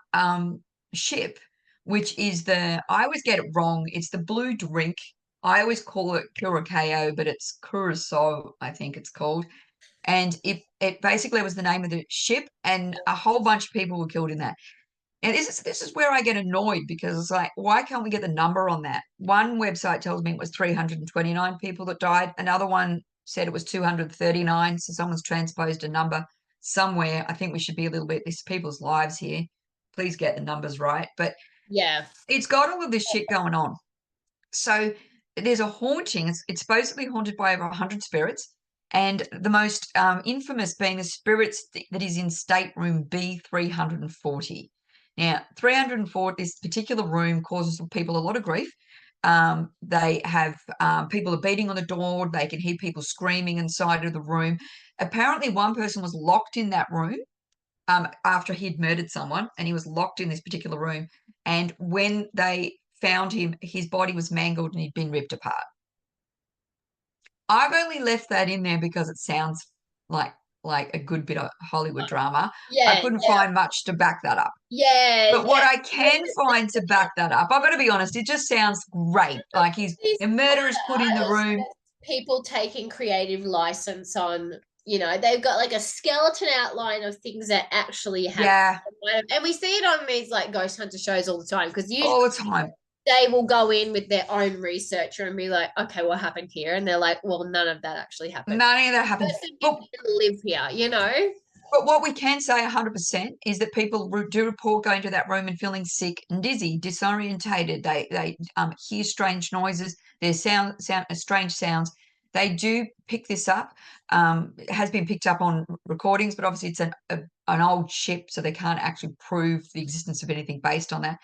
ship, which is I always get it wrong. It's the Blue Drink. I always call it Curacao, but it's Curacao, I think it's called. And it basically was the name of the ship, and a whole bunch of people were killed in that. And this is where I get annoyed, because it's like, why can't we get the number on that? One website tells me it was 329 people that died. Another one said it was 239. So someone's transposed a number somewhere. I think we should be a little bit, this people's lives here. Please get the numbers right. But Yeah. it's got all of this shit going on. So there's a haunting. It's supposedly haunted by over 100 spirits. And the most infamous being the spirits that is in stateroom B340. Now, 304, this particular room causes people a lot of grief. They have people are beating on the door. They can hear people screaming inside of the room. Apparently, one person was locked in that room after he'd murdered someone, and he was locked in this particular room. And when they found him, his body was mangled and he'd been ripped apart. I've only left that in there because it sounds like a good bit of Hollywood drama. I Yeah. couldn't Yeah. find much to back that up. Yeah. But what Yeah. I can find to back that up, I've got to be honest, it just sounds great. Like These a murder is put in the artists, room. people taking creative license on, they've got like a skeleton outline of things that actually happen. Yeah, And we see it on these like ghost hunter shows all the time, because usually all the time. they will go in with their own researcher and be like, okay, what happened here? And they're like, well, none of that actually happened. None of that happened. Person didn't live here. But what we can say 100% is that people do report going to that room and feeling sick and dizzy, disorientated. They hear strange noises. There's strange sounds. They do pick this up. It has been picked up on recordings, but obviously it's an old ship, so they can't actually prove the existence of anything based on that.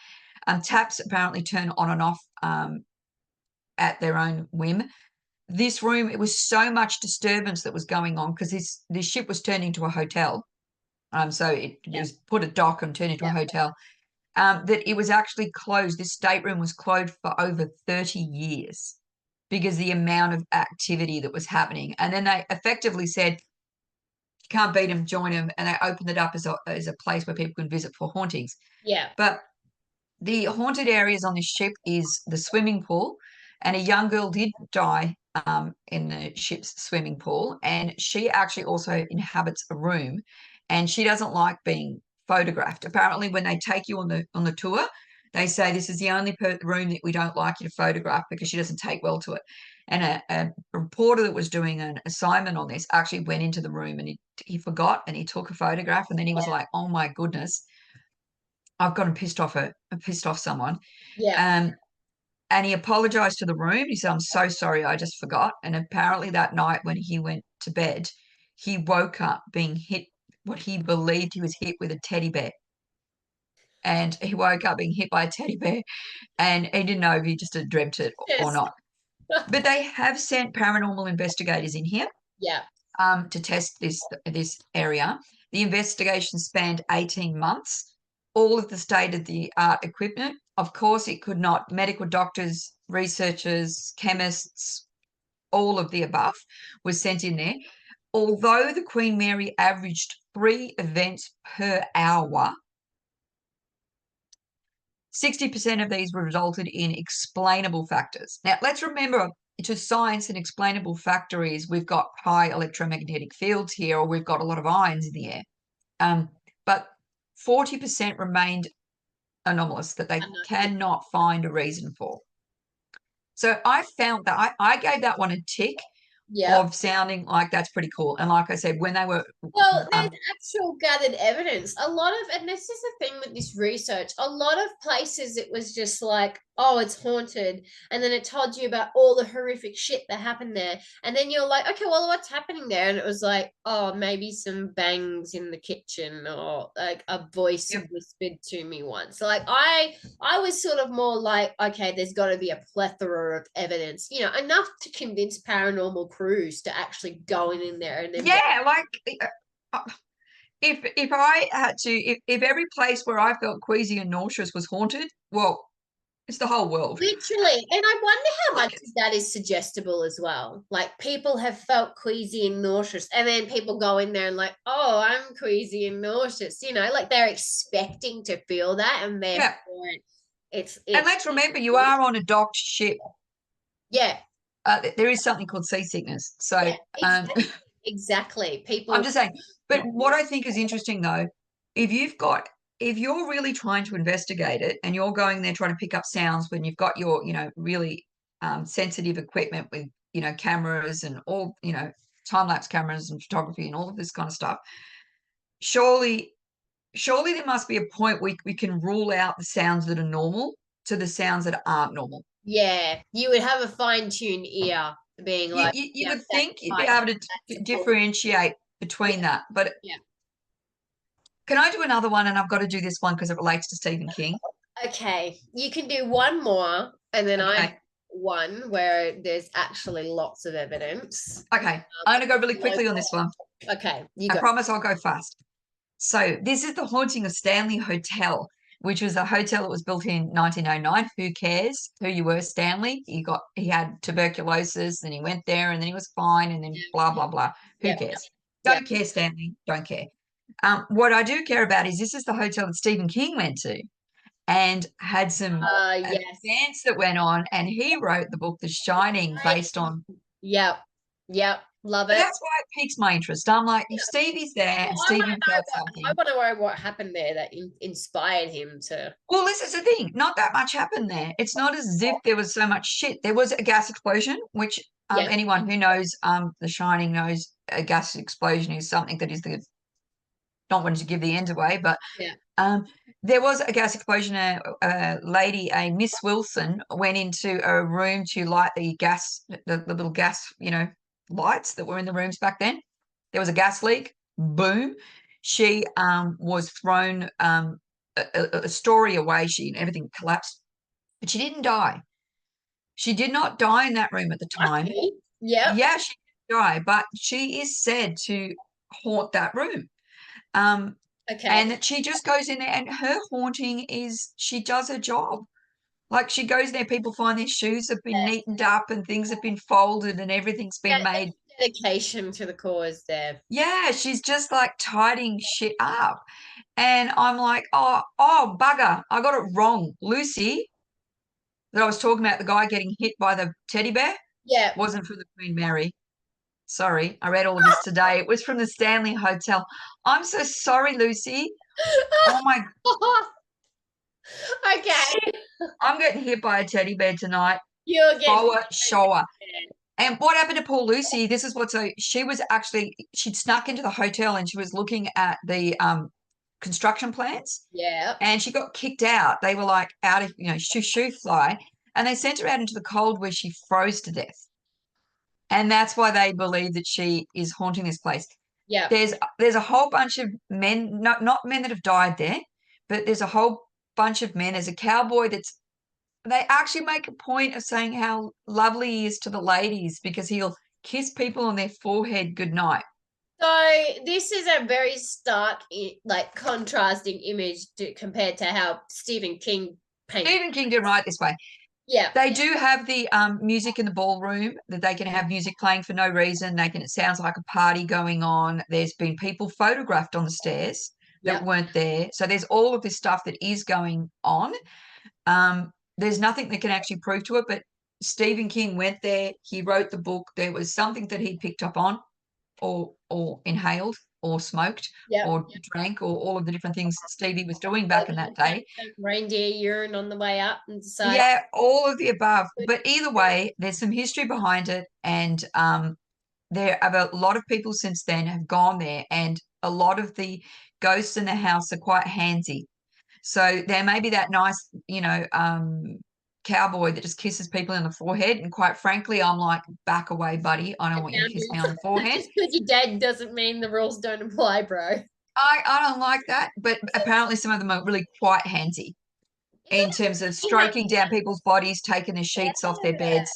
Taps apparently turn on and off at their own whim. This room, it was so much disturbance that was going on because this ship was turned into a hotel. So it was put a dock and turned into a hotel. That it was actually closed. This stateroom was closed for over 30 years because the amount of activity that was happening. And then they effectively said, can't beat them, join them. And they opened it up as a place where people can visit for hauntings. Yeah. But the haunted areas on this ship is the swimming pool, and a young girl did die in the ship's swimming pool, and she actually also inhabits a room, and she doesn't like being photographed. Apparently, when they take you on the tour, they say this is the only room that we don't like you to photograph because she doesn't take well to it. And a reporter that was doing an assignment on this actually went into the room, and he forgot, and he took a photograph, and then he was like, "Oh my goodness, I've gotten pissed off someone." Yeah. And he apologized to the room. He said, "I'm so sorry, I just forgot." And apparently that night when he went to bed, he woke up being hit, what he believed he was hit with a teddy bear. And he woke up being hit by a teddy bear, and he didn't know if he just had dreamt it or Yes. not. But they have sent paranormal investigators in here Yeah. to test this area. The investigation spanned 18 months. All of the state-of-the-art equipment. Of course, it could not. Medical doctors, researchers, chemists, all of the above was sent in there. Although the Queen Mary averaged 3 events per hour, 60% of these resulted in explainable factors. Now, let's remember, to science, an explainable factor is we've got high electromagnetic fields here, or we've got a lot of ions in the air. But 40% remained anomalous, that they cannot find a reason for. So I found that I gave that one a tick of sounding like that's pretty cool. And like I said, when they were there's actual gathered evidence. A lot of, and this is the thing with this research, a lot of places it was just like, oh, it's haunted, and then it told you about all the horrific shit that happened there, and then you're like, okay, well, what's happening there? And it was like, oh, maybe some bangs in the kitchen, or like a voice whispered to me once. Like I was sort of more like, okay, there's got to be a plethora of evidence, you know, enough to convince paranormal crews to actually go in there and then if I had to, if every place where I felt queasy and nauseous was haunted, well, it's the whole world. Literally. And I wonder how much of that is suggestible as well. Like people have felt queasy and nauseous, and then people go in there and like, oh, I'm queasy and nauseous, you know, like they're expecting to feel that, and therefore it's and let's remember, you are on a docked ship. Yeah. There is something called seasickness. So exactly. People, I'm just saying, but what I think is interesting though, if you're really trying to investigate it and you're going there trying to pick up sounds when you've got your, you know, really sensitive equipment with, you know, cameras and all, you know, time-lapse cameras and photography and all of this kind of stuff, surely there must be a point where we can rule out the sounds that are normal to the sounds that aren't normal. Yeah, you would have a fine-tuned ear, being like, you would think you'd be able to differentiate between that. But can I do another one? And I've got to do this one because it relates to Stephen King. Okay, you can do one more, and then I have one where there's actually lots of evidence. Okay, I'm going to go really quickly on this one. Okay, I promise I'll go fast. So this is the haunting of Stanley Hotel, which was a hotel that was built in 1909. Who cares who you were, Stanley? He had tuberculosis, and he went there, and then he was fine, and then blah blah blah. Who cares? Don't care, Stanley. Don't care. What I do care about is this is the hotel that Stephen King went to, and had some events that went on, and he wrote the book The Shining based on. Love it. That's why it piques my interest. I'm like, if Stevie's there and Stephen felt something. I want to know what happened there that inspired him to. Well, this is the thing. Not that much happened there. It's not as if there was so much shit. There was a gas explosion, which anyone who knows The Shining knows a gas explosion is something that is not wanting to give the end away, but there was a gas explosion. A lady, a Miss Wilson, went into a room to light the gas, the little gas, you know, lights that were in the rooms back then. There was a gas leak. Boom. She was thrown a story away. Everything collapsed, but she didn't die. She did not die in that room at the time. Yeah, she didn't die, but she is said to haunt that room. And that she just goes in there, and her haunting is she does her job. Like she goes there, people find their shoes have been neatened up and things have been folded and everything's been made. Dedication to the cause there. Yeah, she's just like tidying shit up. And I'm like, oh, bugger, I got it wrong. Lucy, that I was talking about, the guy getting hit by the teddy bear, wasn't from the Queen Mary. Sorry, I read all of this today. It was from the Stanley Hotel. I'm so sorry, Lucy. Oh my. Okay. I'm getting hit by a teddy bear tonight. You're getting shower. And what happened to poor Lucy? This is she'd snuck into the hotel and she was looking at the construction plants. Yeah. And she got kicked out. They were like out of, you know, shoo fly. And they sent her out into the cold where she froze to death. And that's why they believe that she is haunting this place. Yeah. There's a whole bunch of men, not men that have died there, but there's a whole bunch of men. There's a cowboy they actually make a point of saying how lovely he is to the ladies because he'll kiss people on their forehead goodnight. So this is a very stark, like contrasting image compared to how Stephen King painted. Stephen King didn't write this way. Yeah. They do have the music in the ballroom that they can have music playing for no reason. It sounds like a party going on. There's been people photographed on the stairs that Yep. weren't there. So there's all of this stuff that is going on. There's nothing that can actually prove to it, but Stephen King went there. He wrote the book. There was something that he picked up on, or inhaled, or smoked, Yep. or drank, or all of the different things Stevie was doing Like back in that day. reindeer urine on the way up and decide. Yeah, all of the above. But either way, there's some history behind it, and there are a lot of people since then have gone there, and a lot of the ghosts in the house are quite handsy. So there may be that nice, cowboy that just kisses people in the forehead. And quite frankly, I'm like, back away, buddy. I don't want you to kiss me on the forehead. Just because you're dead doesn't mean the rules don't apply, bro. I don't like that. But apparently some of them are really quite handsy in terms of You have stroking down people's bodies, taking the sheets off their beds.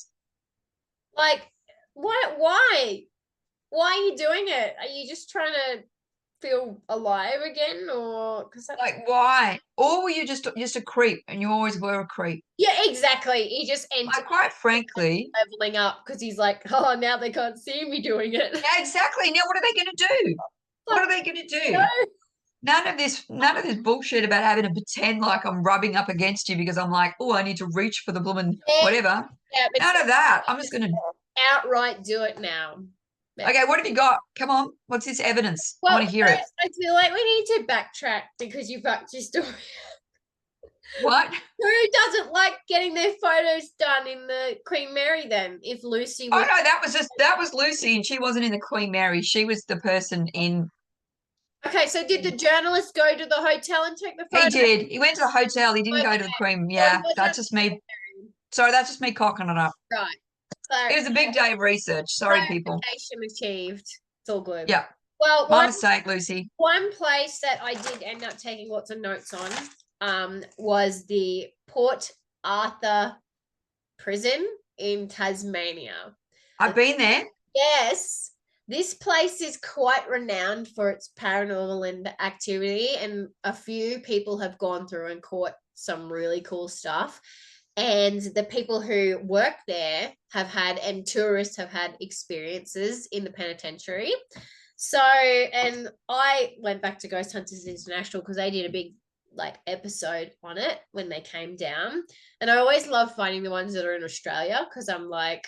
like what? Why are you doing it? Are you just trying to feel alive again, or because that's Like, why? Or were you just a creep, and you always were a creep? yeah, exactly. He just entered Like, quite frankly, leveling up because he's like, oh, now they can't see me doing it. yeah, exactly. Now, what are they going to do? What are they going to You do? know? None of this bullshit about having to pretend like I'm rubbing up against you because I'm like, oh, I need to reach for the blooming Yeah, whatever. yeah, None of that. I'm just going to. outright do it now. Yeah. Okay, what have you got? Come on. What's this evidence? I Well, want to hear it. I feel like we need to backtrack because you fucked your story. What? Who doesn't like getting their photos done in the Queen Mary then? If Lucy Oh was no, that was Lucy, and she wasn't in the Queen Mary. She was the person in. okay, so did the journalist go to the hotel and take the He photo? did. He went to the hotel. He didn't Okay. go to the Queen. Or Yeah, was that's that just me. Sorry, that's just me cocking it up. right? So It was a big day of research. Sorry, people. clarification achieved. It's all good. Yeah, Well, my mistake, Lucy. one place that I did end up taking lots of notes on was the Port Arthur prison in Tasmania. I've been there. Yes, this place is quite renowned for its paranormal and activity, and a few people have gone through and caught some really cool stuff. And the people who work there have had, and tourists have had experiences in the penitentiary. So, and I went back to Ghost Hunters International because they did a big episode on it when they came down. And I always love finding the ones that are in Australia because I'm like,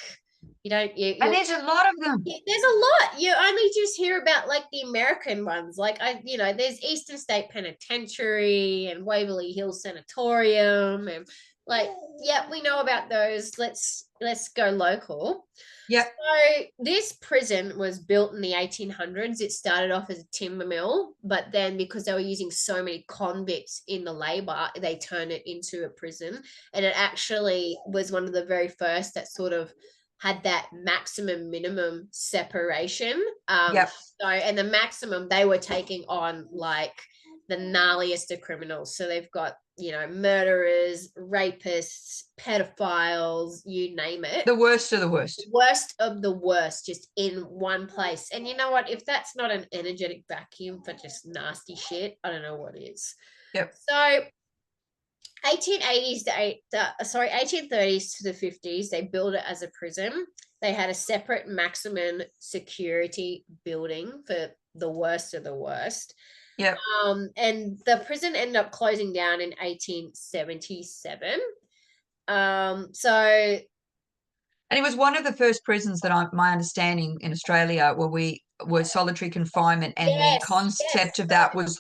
you don't And there's a lot of them. there's a lot. You only just hear about the American ones. There's Eastern State Penitentiary and Waverly Hills Sanatorium, and yeah, we know about those. Let's go local. Yeah. So this prison was built in the 1800s. It started off as a timber mill, but then because they were using so many convicts in the labor, they turned it into a prison. And it actually was one of the very first that sort of had that maximum minimum separation. Yep. So, and the maximum they were taking on the gnarliest of criminals. So they've got, murderers, rapists, pedophiles, you name it. The worst of the worst. Worst of the worst, just in one place. And you know what? If that's not an energetic vacuum for just nasty shit, I don't know what is. Yep. So 1830s to the 50s, they built it as a prison. They had a separate maximum security building for the worst of the worst. Yeah. And the prison ended up closing down in 1877. And it was one of the first prisons that my understanding in Australia were solitary confinement, and the concept of that was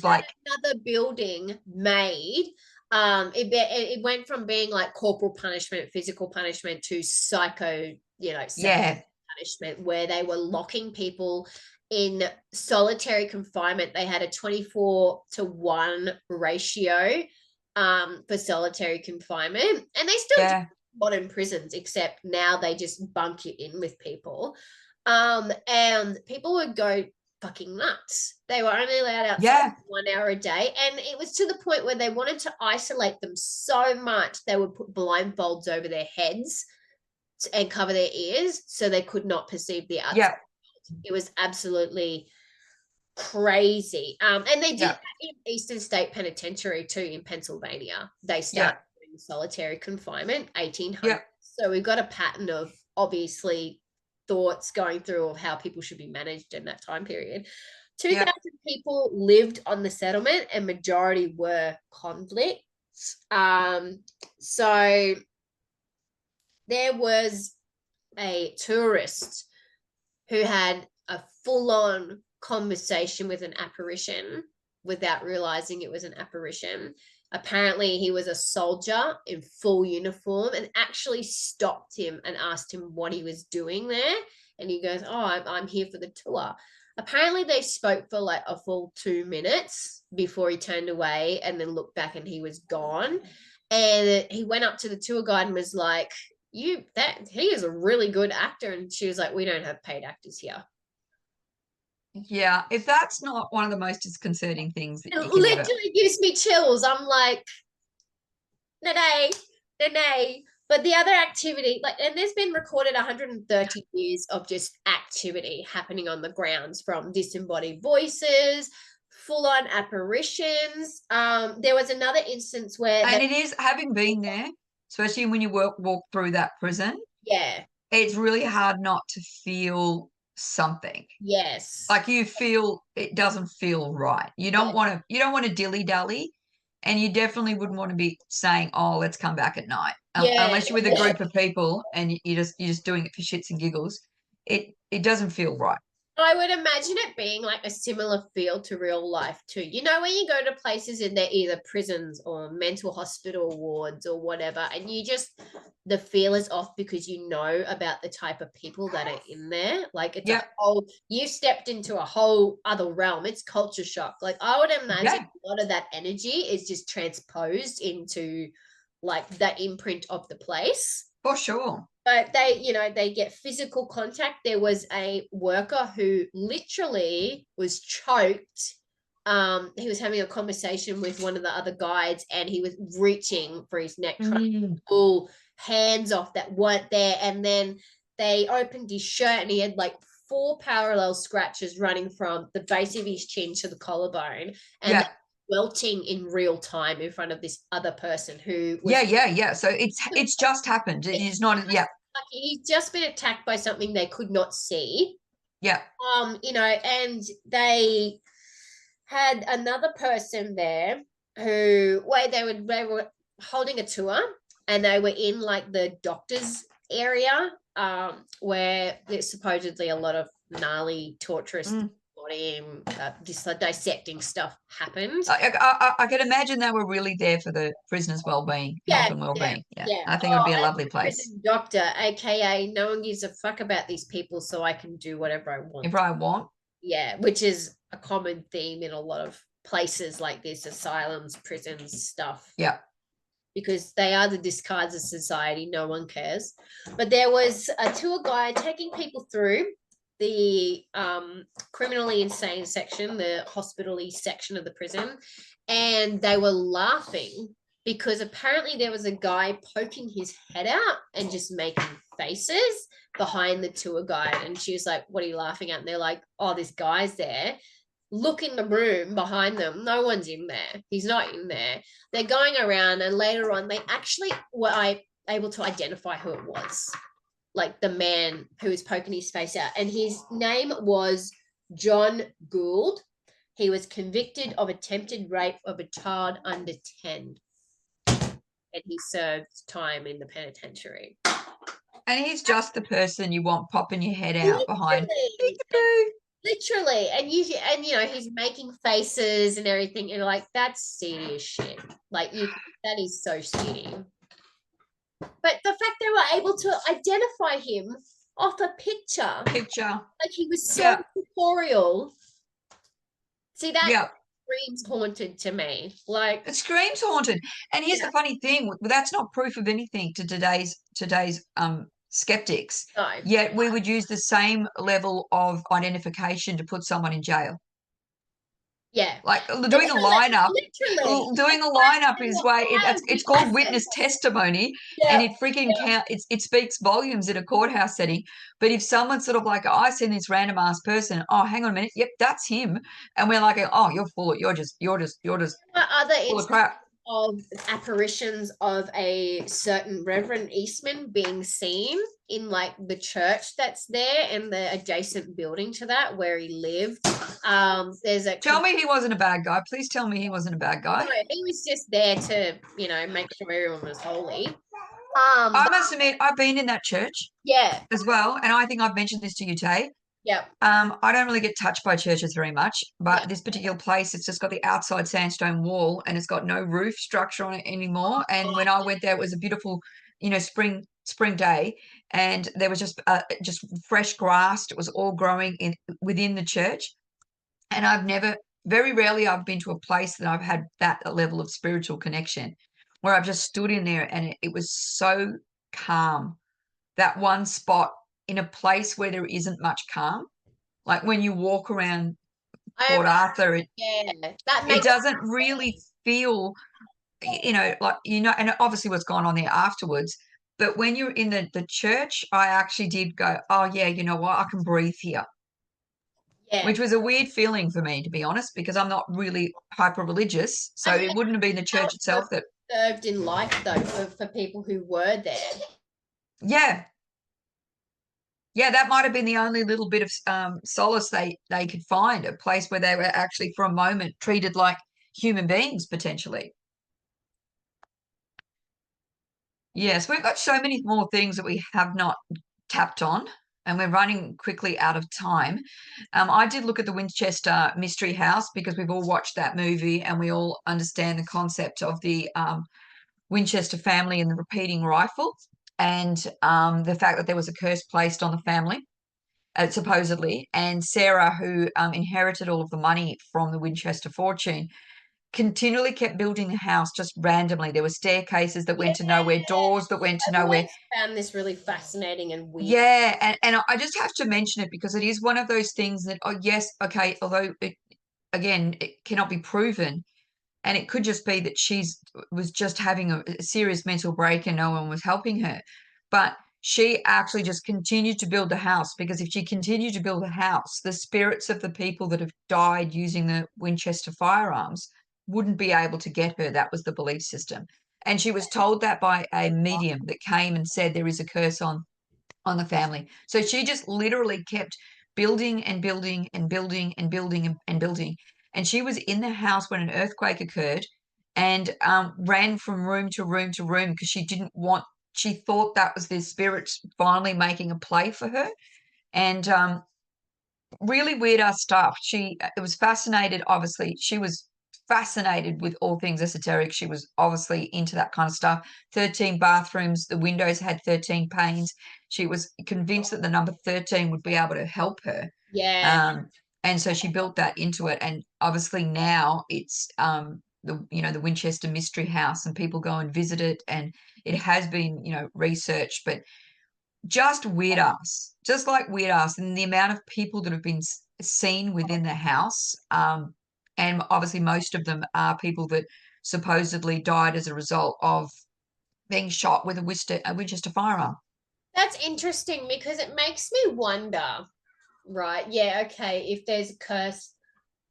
like another building made. It went from being corporal punishment, physical punishment to psycho, punishment, where they were locking people in solitary confinement. They had a 24-to-1 ratio for solitary confinement, and they still do modern prisons, except now they just bunk you in with people. And people would go fucking nuts. They were only allowed outside 1 hour a day, and it was to the point where they wanted to isolate them so much they would put blindfolds over their heads and cover their ears so they could not perceive the outside. It was absolutely crazy. And they did that in Eastern State Penitentiary too in Pennsylvania. They started in solitary confinement, 1800s. Yep. So we've got a pattern of obviously thoughts going through of how people should be managed in that time period. 2,000 Yep. people lived on the settlement and majority were convicts. So there was a tourist who had a full-on conversation with an apparition without realizing it was an apparition. Apparently, he was a soldier in full uniform and actually stopped him and asked him what he was doing there. And he goes, "Oh, I'm here for the tour." Apparently, they spoke for like a full 2 minutes before he turned away and then looked back and he was gone. And he went up to the tour guide and was like, he is a really good actor. And she was like, "We don't have paid actors here." Yeah. If that's not one of the most disconcerting things that It you can ever. literally gives me chills. I'm like, no, no, no, no. But the other activity, like, and there's been recorded 130 years of just activity happening on the grounds, from disembodied voices, full-on apparitions. There was another instance where And it is, having been there, especially when you walk through that prison, yeah, it's really hard not to feel something. yes, Like you feel it doesn't feel right. You don't want to dilly-dally, and you definitely wouldn't want to be saying, "Oh, let's come back at night." yeah, Unless you're with a group of people and you're just doing it for shits and giggles. It doesn't feel right. I would imagine it being like a similar feel to real life too. You know, when you go to places and they're either prisons or mental hospital wards or whatever, and you just, the feel is off because you know about the type of people that are in there. Like it's Yep. a whole, you stepped into a whole other realm. It's culture shock. Like I would imagine a lot of that energy is just transposed into like that imprint of the place. For sure. But they, you know, they get physical contact. There was a worker who literally was choked. He was having a conversation with one of the other guides and he was reaching for his neck, trying to pull hands off that weren't there. And then they opened his shirt and he had like 4 parallel scratches running from the base of his chin to the collarbone. And welting in real time in front of this other person who was So it's just happened. It is not he's just been attacked by something they could not see. Yeah. You know, and they had another person there who they were holding a tour and they were in like the doctor's area, where there's supposedly a lot of gnarly, torturous body dissecting stuff happened. I can imagine they were really there for the prisoners' well-being, health and well-being. Yeah. I think it would be a lovely place. Doctor, aka no one gives a fuck about these people, so I can do whatever I want. If I want. Yeah, which is a common theme in a lot of places like this, asylums, prisons, stuff. Yeah. Because they are the discards of society, no one cares. But there was a tour guide taking people through the criminally insane section, the hospital-y section of the prison, and they were laughing because apparently there was a guy poking his head out and just making faces behind the tour guide. And she was like, "What are you laughing at?" And they're like, "Oh, this guy's there." Look in the room behind them. No one's in there. He's not in there. They're going around, and later on, they actually were able to identify who it was, like the man who was poking his face out. And his name was John Gould. He was convicted of attempted rape of a child under 10. And he served time in the penitentiary. And he's just the person you want popping your head out behind. Literally. And you know, he's making faces and everything, and like, that's seedy as shit. Like, that is so seedy. But the fact they were able to identify him off a picture, like he was so corporeal. See, that screams haunted to me. Like, it screams haunted. And here's the funny thing: that's not proof of anything to today's skeptics. No. Yet we would use the same level of identification to put someone in jail. Yeah, like doing a lineup. Doing a lineup is way it's called witness testimony, and it freaking it speaks volumes in a courthouse setting. But if someone's sort of like, oh, I seen this random ass person, oh, hang on a minute, yep, that's him, and we're like, oh, you're just full of crap. of apparitions of a certain Reverend Eastman being seen in like the church that's there and the adjacent building to that where he lived. There's a Tell me he wasn't a bad guy. Please tell me he wasn't a bad guy. no, he was just there to, make sure everyone was holy. I must admit, I've been in that church Yeah, as well, and I think I've mentioned this to you, Tay. yeah, I don't really get touched by churches very much, yeah. but this particular place, it's just got the outside sandstone wall and it's got no roof structure on it anymore. And when I went there, it was a beautiful, spring day, and there was just fresh grass. It was all growing in within the church. And very rarely, I've been to a place that I've had that level of spiritual connection, where I've just stood in there and it was so calm. That one spot in a place where there isn't much calm, like when you walk around I Port Arthur, it, yeah, that it makes doesn't really feel, and obviously what's gone on there afterwards. But when you're in the church, I actually did go, oh, yeah, you know what? I can breathe here, yeah. which was a weird feeling for me, to be honest, because I'm not really hyper religious. So And it wouldn't have been the how church it was itself that, served in life though for people who were there. yeah, yeah, that might have been the only little bit of solace they could find, a place where they were actually for a moment treated like human beings potentially. Yes, we've got so many more things that we have not tapped on, and we're running quickly out of time. I did look at the Winchester Mystery House because we've all watched that movie and we all understand the concept of the Winchester family and the repeating rifle, and the fact that there was a curse placed on the family. Supposedly, and Sarah, who inherited all of the money from the Winchester fortune, continually kept building the house just randomly. There were staircases that went to nowhere, doors that went to I've nowhere. always found this really fascinating and weird. Yeah, and I just have to mention it because it is one of those things that, oh, yes, okay, although it cannot be proven, and it could just be that she's was just having a serious mental break and no one was helping her. But she actually just continued to build the house, because if she continued to build the house, the spirits of the people that have died using the Winchester firearms wouldn't be able to get her. That was the belief system. And she was told that by a medium that came and said there is a curse on the family. So she just literally kept building and building and building and building and building. And she was in the house when an earthquake occurred, and ran from room to room to room because she thought that was their spirits finally making a play for her. And really weird ass stuff. It was fascinated, obviously. She was fascinated with all things esoteric. She was obviously into that kind of stuff. 13 bathrooms, the windows had 13 panes. She was convinced that the number 13 would be able to help her. Yeah, Um, and so she built that into it. And obviously now it's the Winchester Mystery House, and people go and visit it, and it has been, researched, but just weird ass, just like weird ass, and the amount of people that have been seen within the house. And obviously, most of them are people that supposedly died as a result of being shot with a Winchester firearm. that's interesting because it makes me wonder, right? Yeah, okay, if there's a curse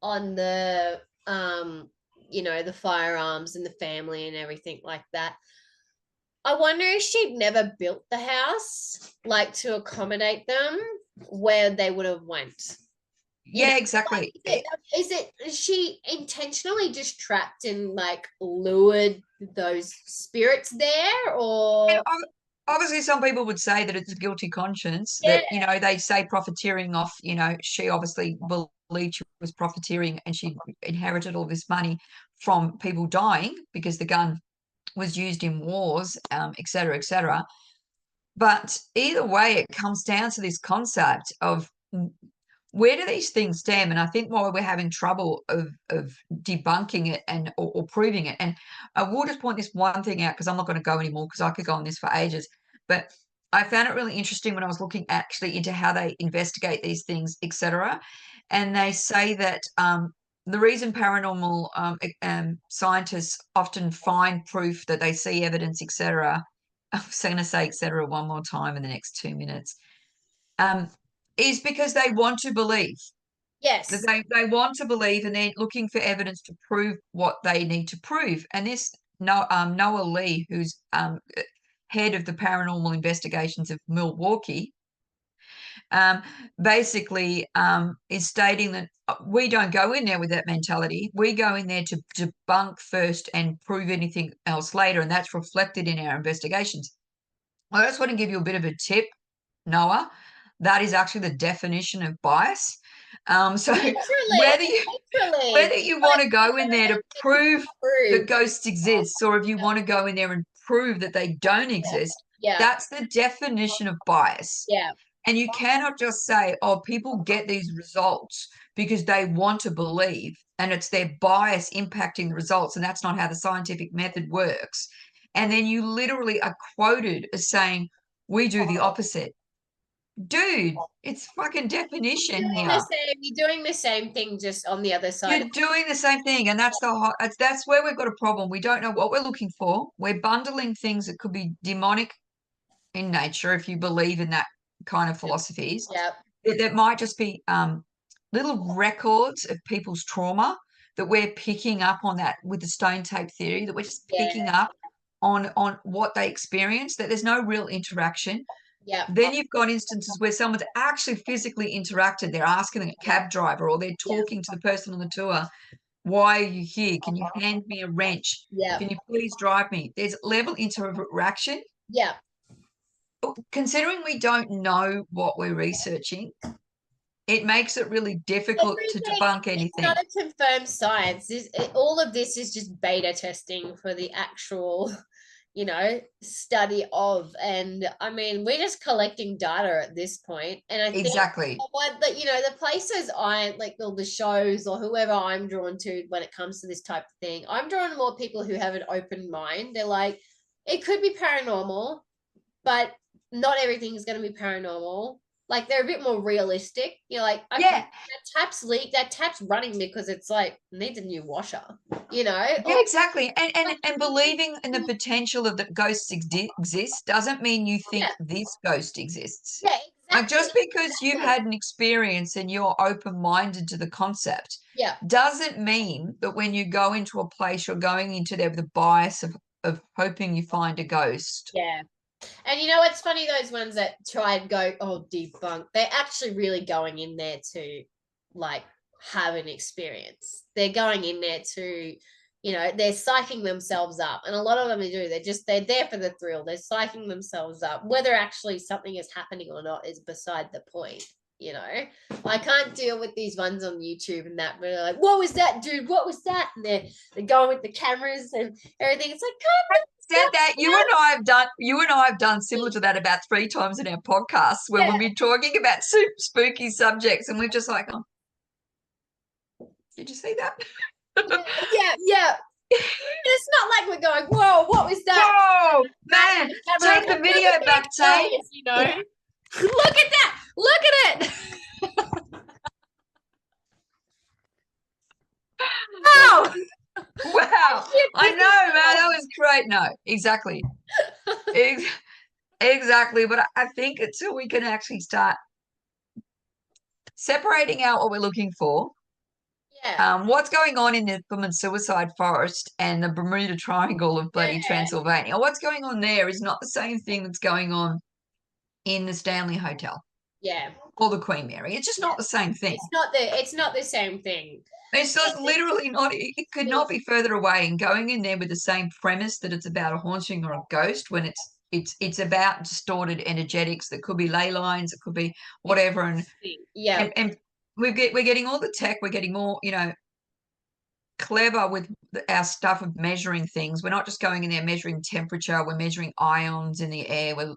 on the firearms and the family and everything like that. I wonder if she'd never built the house like to accommodate them where they would have went. You know, Yeah, exactly. is she intentionally just trapped and like lured those spirits there And or obviously, some people would say that it's a guilty conscience, yeah, that, they say profiteering off, she obviously believed she was profiteering and she inherited all this money from people dying because the gun was used in wars, et cetera, et cetera. But either way, it comes down to this concept of where do these things stem? And I think why we're having trouble of debunking it or proving it. And I will just point this one thing out because I'm not going to go anymore because I could go on this for ages. But I found it really interesting when I was looking actually into how they investigate these things, etc. And they say that the reason paranormal scientists often find proof that they see evidence, etc. I'm going to say etc. one more time in the next 2 minutes. Um, is because they want to believe. That yes. they want to believe, and they're looking for evidence to prove what they need to prove. And this Noah Lee, who's head of the paranormal investigations of Milwaukee, basically is stating that we don't go in there with that mentality. We go in there to debunk first and prove anything else later, and that's reflected in our investigations. I just want to give you a bit of a tip, Noah. That is actually the definition of bias. So whether you want to go in there to prove that ghosts exist, or if you want to go in there and prove that they don't exist, that's the definition of bias. Yeah. And you cannot just say, oh, people get these results because they want to believe, and it's their bias impacting the results, and that's not how the scientific method works. And then you literally are quoted as saying, we do the opposite. Dude, it's fucking definition here. You're doing the same thing, just on the other side. You're doing the same thing, and that's where we've got a problem. We don't know what we're looking for. We're bundling things that could be demonic in nature, if you believe in that kind of philosophies. That might just be little records of people's trauma that we're picking up on, that with the stone tape theory, that we're just picking up on what they experienced, that there's no real interaction. Then you've got instances where someone's actually physically interacted. They're asking a cab driver, or they're talking to the person on the tour, why are you here? Can you hand me a wrench? Can you please drive me? There's level interaction. Considering we don't know what we're researching, it makes it really difficult to debunk anything. It's not a confirmed science. All of this is just beta testing for the actual, study of. And I mean, we're just collecting data at this point. And I think the places all the shows or whoever I'm drawn to when it comes to this type of thing, I'm drawn to more people who have an open mind. They're like, it could be paranormal, but not everything is going to be paranormal. Like, they're a bit more realistic. You're like, okay, that tap's running because it's like needs a new washer, Yeah, exactly. And believing in the potential of that ghosts exist doesn't mean you think this ghost exists. Yeah, exactly. Like, just because you've had an experience and you're open-minded to the concept, doesn't mean that when you go into a place, you're going into there with a bias of hoping you find a ghost. Yeah. And it's funny, those ones that try and go, debunk, they're actually really going in there to have an experience. They're going in there to, they're psyching themselves up. And a lot of them do. They're there for the thrill. They're psyching themselves up. Whether actually something is happening or not is beside the point. I can't deal with these ones on YouTube and that, but they're like, what was that, dude? What was that? And they're going with the cameras and everything. It's like, said that you and I have done similar to that about 3 times in our podcasts, where we'll be talking about spooky subjects and we're just like, oh, did you see that? Yeah. It's not like we're going, whoa, what was that? Whoa, man, take the video back, Tay. Look at that. Look at it. Oh. Wow. I know, man. That was great. No, exactly. Exactly. But I think until we can actually start separating out what we're looking for, what's going on in the suicide forest and the Bermuda Triangle of bloody Transylvania, what's going on there is not the same thing that's going on in the Stanley Hotel. Or the Queen Mary. It's just not the same thing. It's not the same thing. It's just literally not. It could not be further away. And going in there with the same premise that it's about a haunting or a ghost, when it's about distorted energetics that could be ley lines, it could be whatever. And we're getting all the tech. We're getting more, clever with our stuff of measuring things. We're not just going in there measuring temperature. We're measuring ions in the air. We're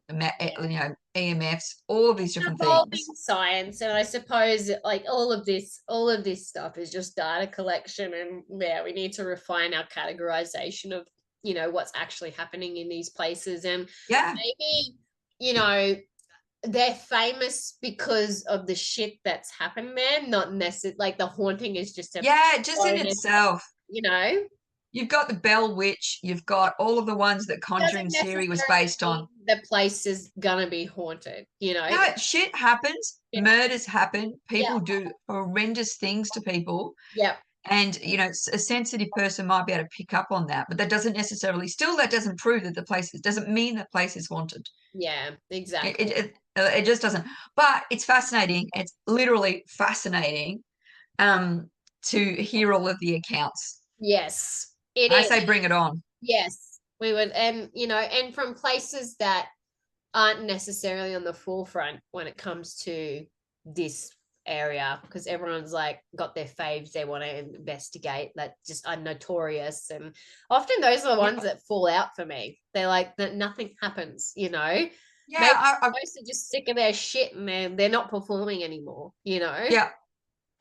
EMFs, all of these different things. Science, and I suppose all of this stuff is just data collection, and we need to refine our categorization of what's actually happening in these places, and maybe they're famous because of the shit that's happened there, not necessarily the haunting is just in itself. You've got the Bell Witch. You've got all of the ones that Conjuring series was based on. The place is gonna be haunted. No, shit happens. Murders happen. People do horrendous things to people. And, a sensitive person might be able to pick up on that, but that doesn't prove that doesn't mean the place is haunted. Yeah, It, exactly. it just doesn't. But it's fascinating. It's literally fascinating to hear all of the accounts. Yes, it I is. say bring it on. Yes, we would. And, and from places that aren't necessarily on the forefront when it comes to this area, because everyone's like got their faves they want to investigate that just are notorious, and often those are the ones that fall out for me. They're like that nothing happens, maybe most are just sick of their shit and they're not performing anymore. Yeah,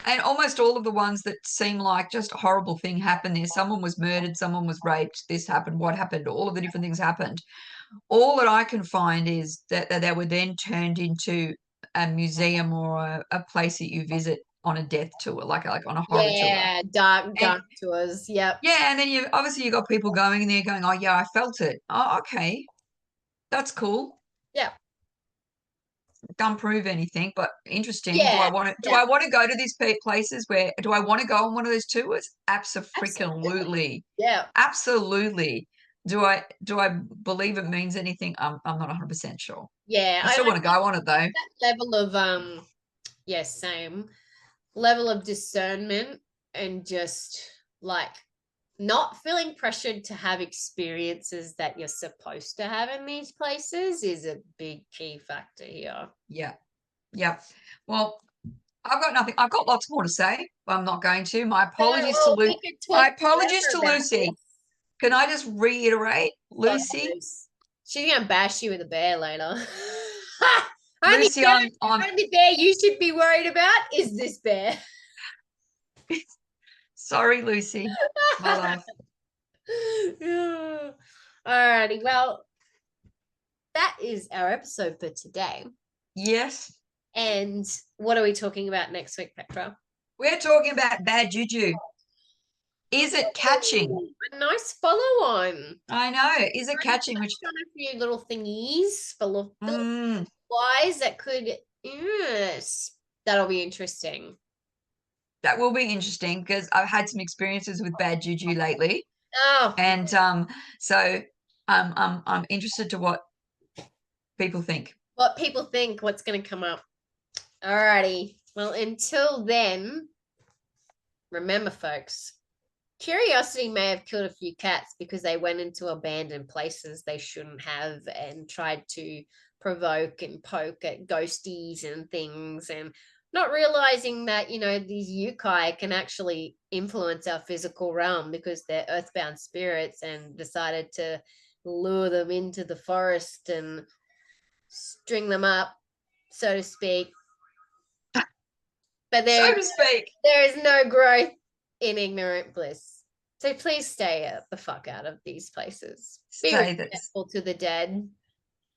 and almost all of the ones that seem like just a horrible thing happened there. Someone was murdered, someone was raped, this happened, what happened, all of the different things happened. All that I can find is that they were then turned into a museum or a place that you visit on a death tour, like on a horror tour. Yeah, dark tours. Yep. Yeah, and then you got people going in there going, oh yeah, I felt it. Oh, okay, that's cool. Yeah. Don't prove anything, but interesting. Yeah. Do I want to go to these places? Do I want to go on one of those tours? Absolutely. Absolutely. Yeah. Absolutely. Do I believe it means anything? I'm not 100% sure. Yeah. I still want to go on it though. That level of same level of discernment, and just like not feeling pressured to have experiences that you're supposed to have in these places is a big key factor here. Yeah. Yeah. Well, I've got nothing. I've got lots more to say, but I'm not going to. My apologies to We could My talk apologies forever to about Lucy. this. Can I just reiterate, God Lucy? knows. She's gonna bash you with a bear later. Lucy, only bear you should be worried about is this bear. Sorry, Lucy. My love. Alrighty, well, that is our episode for today. Yes. And what are we talking about next week, Petra? We're talking about bad juju. Is it catching? A nice follow on. I know. Is it catching? Which on a few little thingies full of flies that could, yes, that'll be interesting. that will be interesting because I've had some experiences with bad juju lately. Oh, And so I'm interested to what people think. what people think, what's going to come up. Alrighty. Well, until then, remember, folks, curiosity may have killed a few cats because they went into abandoned places they shouldn't have and tried to provoke and poke at ghosties and things, and not realizing that, these yokai can actually influence our physical realm because they're earthbound spirits, and decided to lure them into the forest and string them up, so to speak. But So to speak. there is no growth in ignorant bliss. So please stay the fuck out of these places. Be respectful to the dead,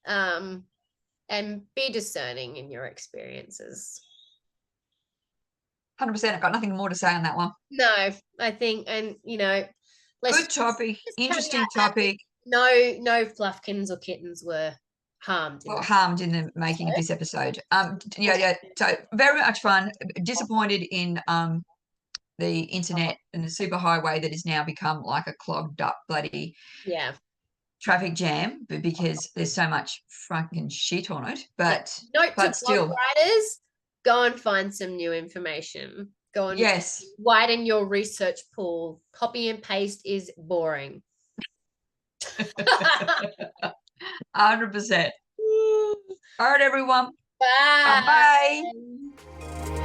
and be discerning in your experiences. 100%. I've got nothing more to say on that one. No, I think, and good topic, interesting topic. No fluffkins or kittens were harmed. Harmed in the making of this episode. Yeah. So very much fun. Disappointed in the internet and the superhighway that has now become like a clogged up bloody traffic jam, but because there's so much fucking shit on it. But note to still, blog writers, go and find some new information. Go and widen your research pool. Copy and paste is boring. 100%. All right, everyone. Bye. Bye.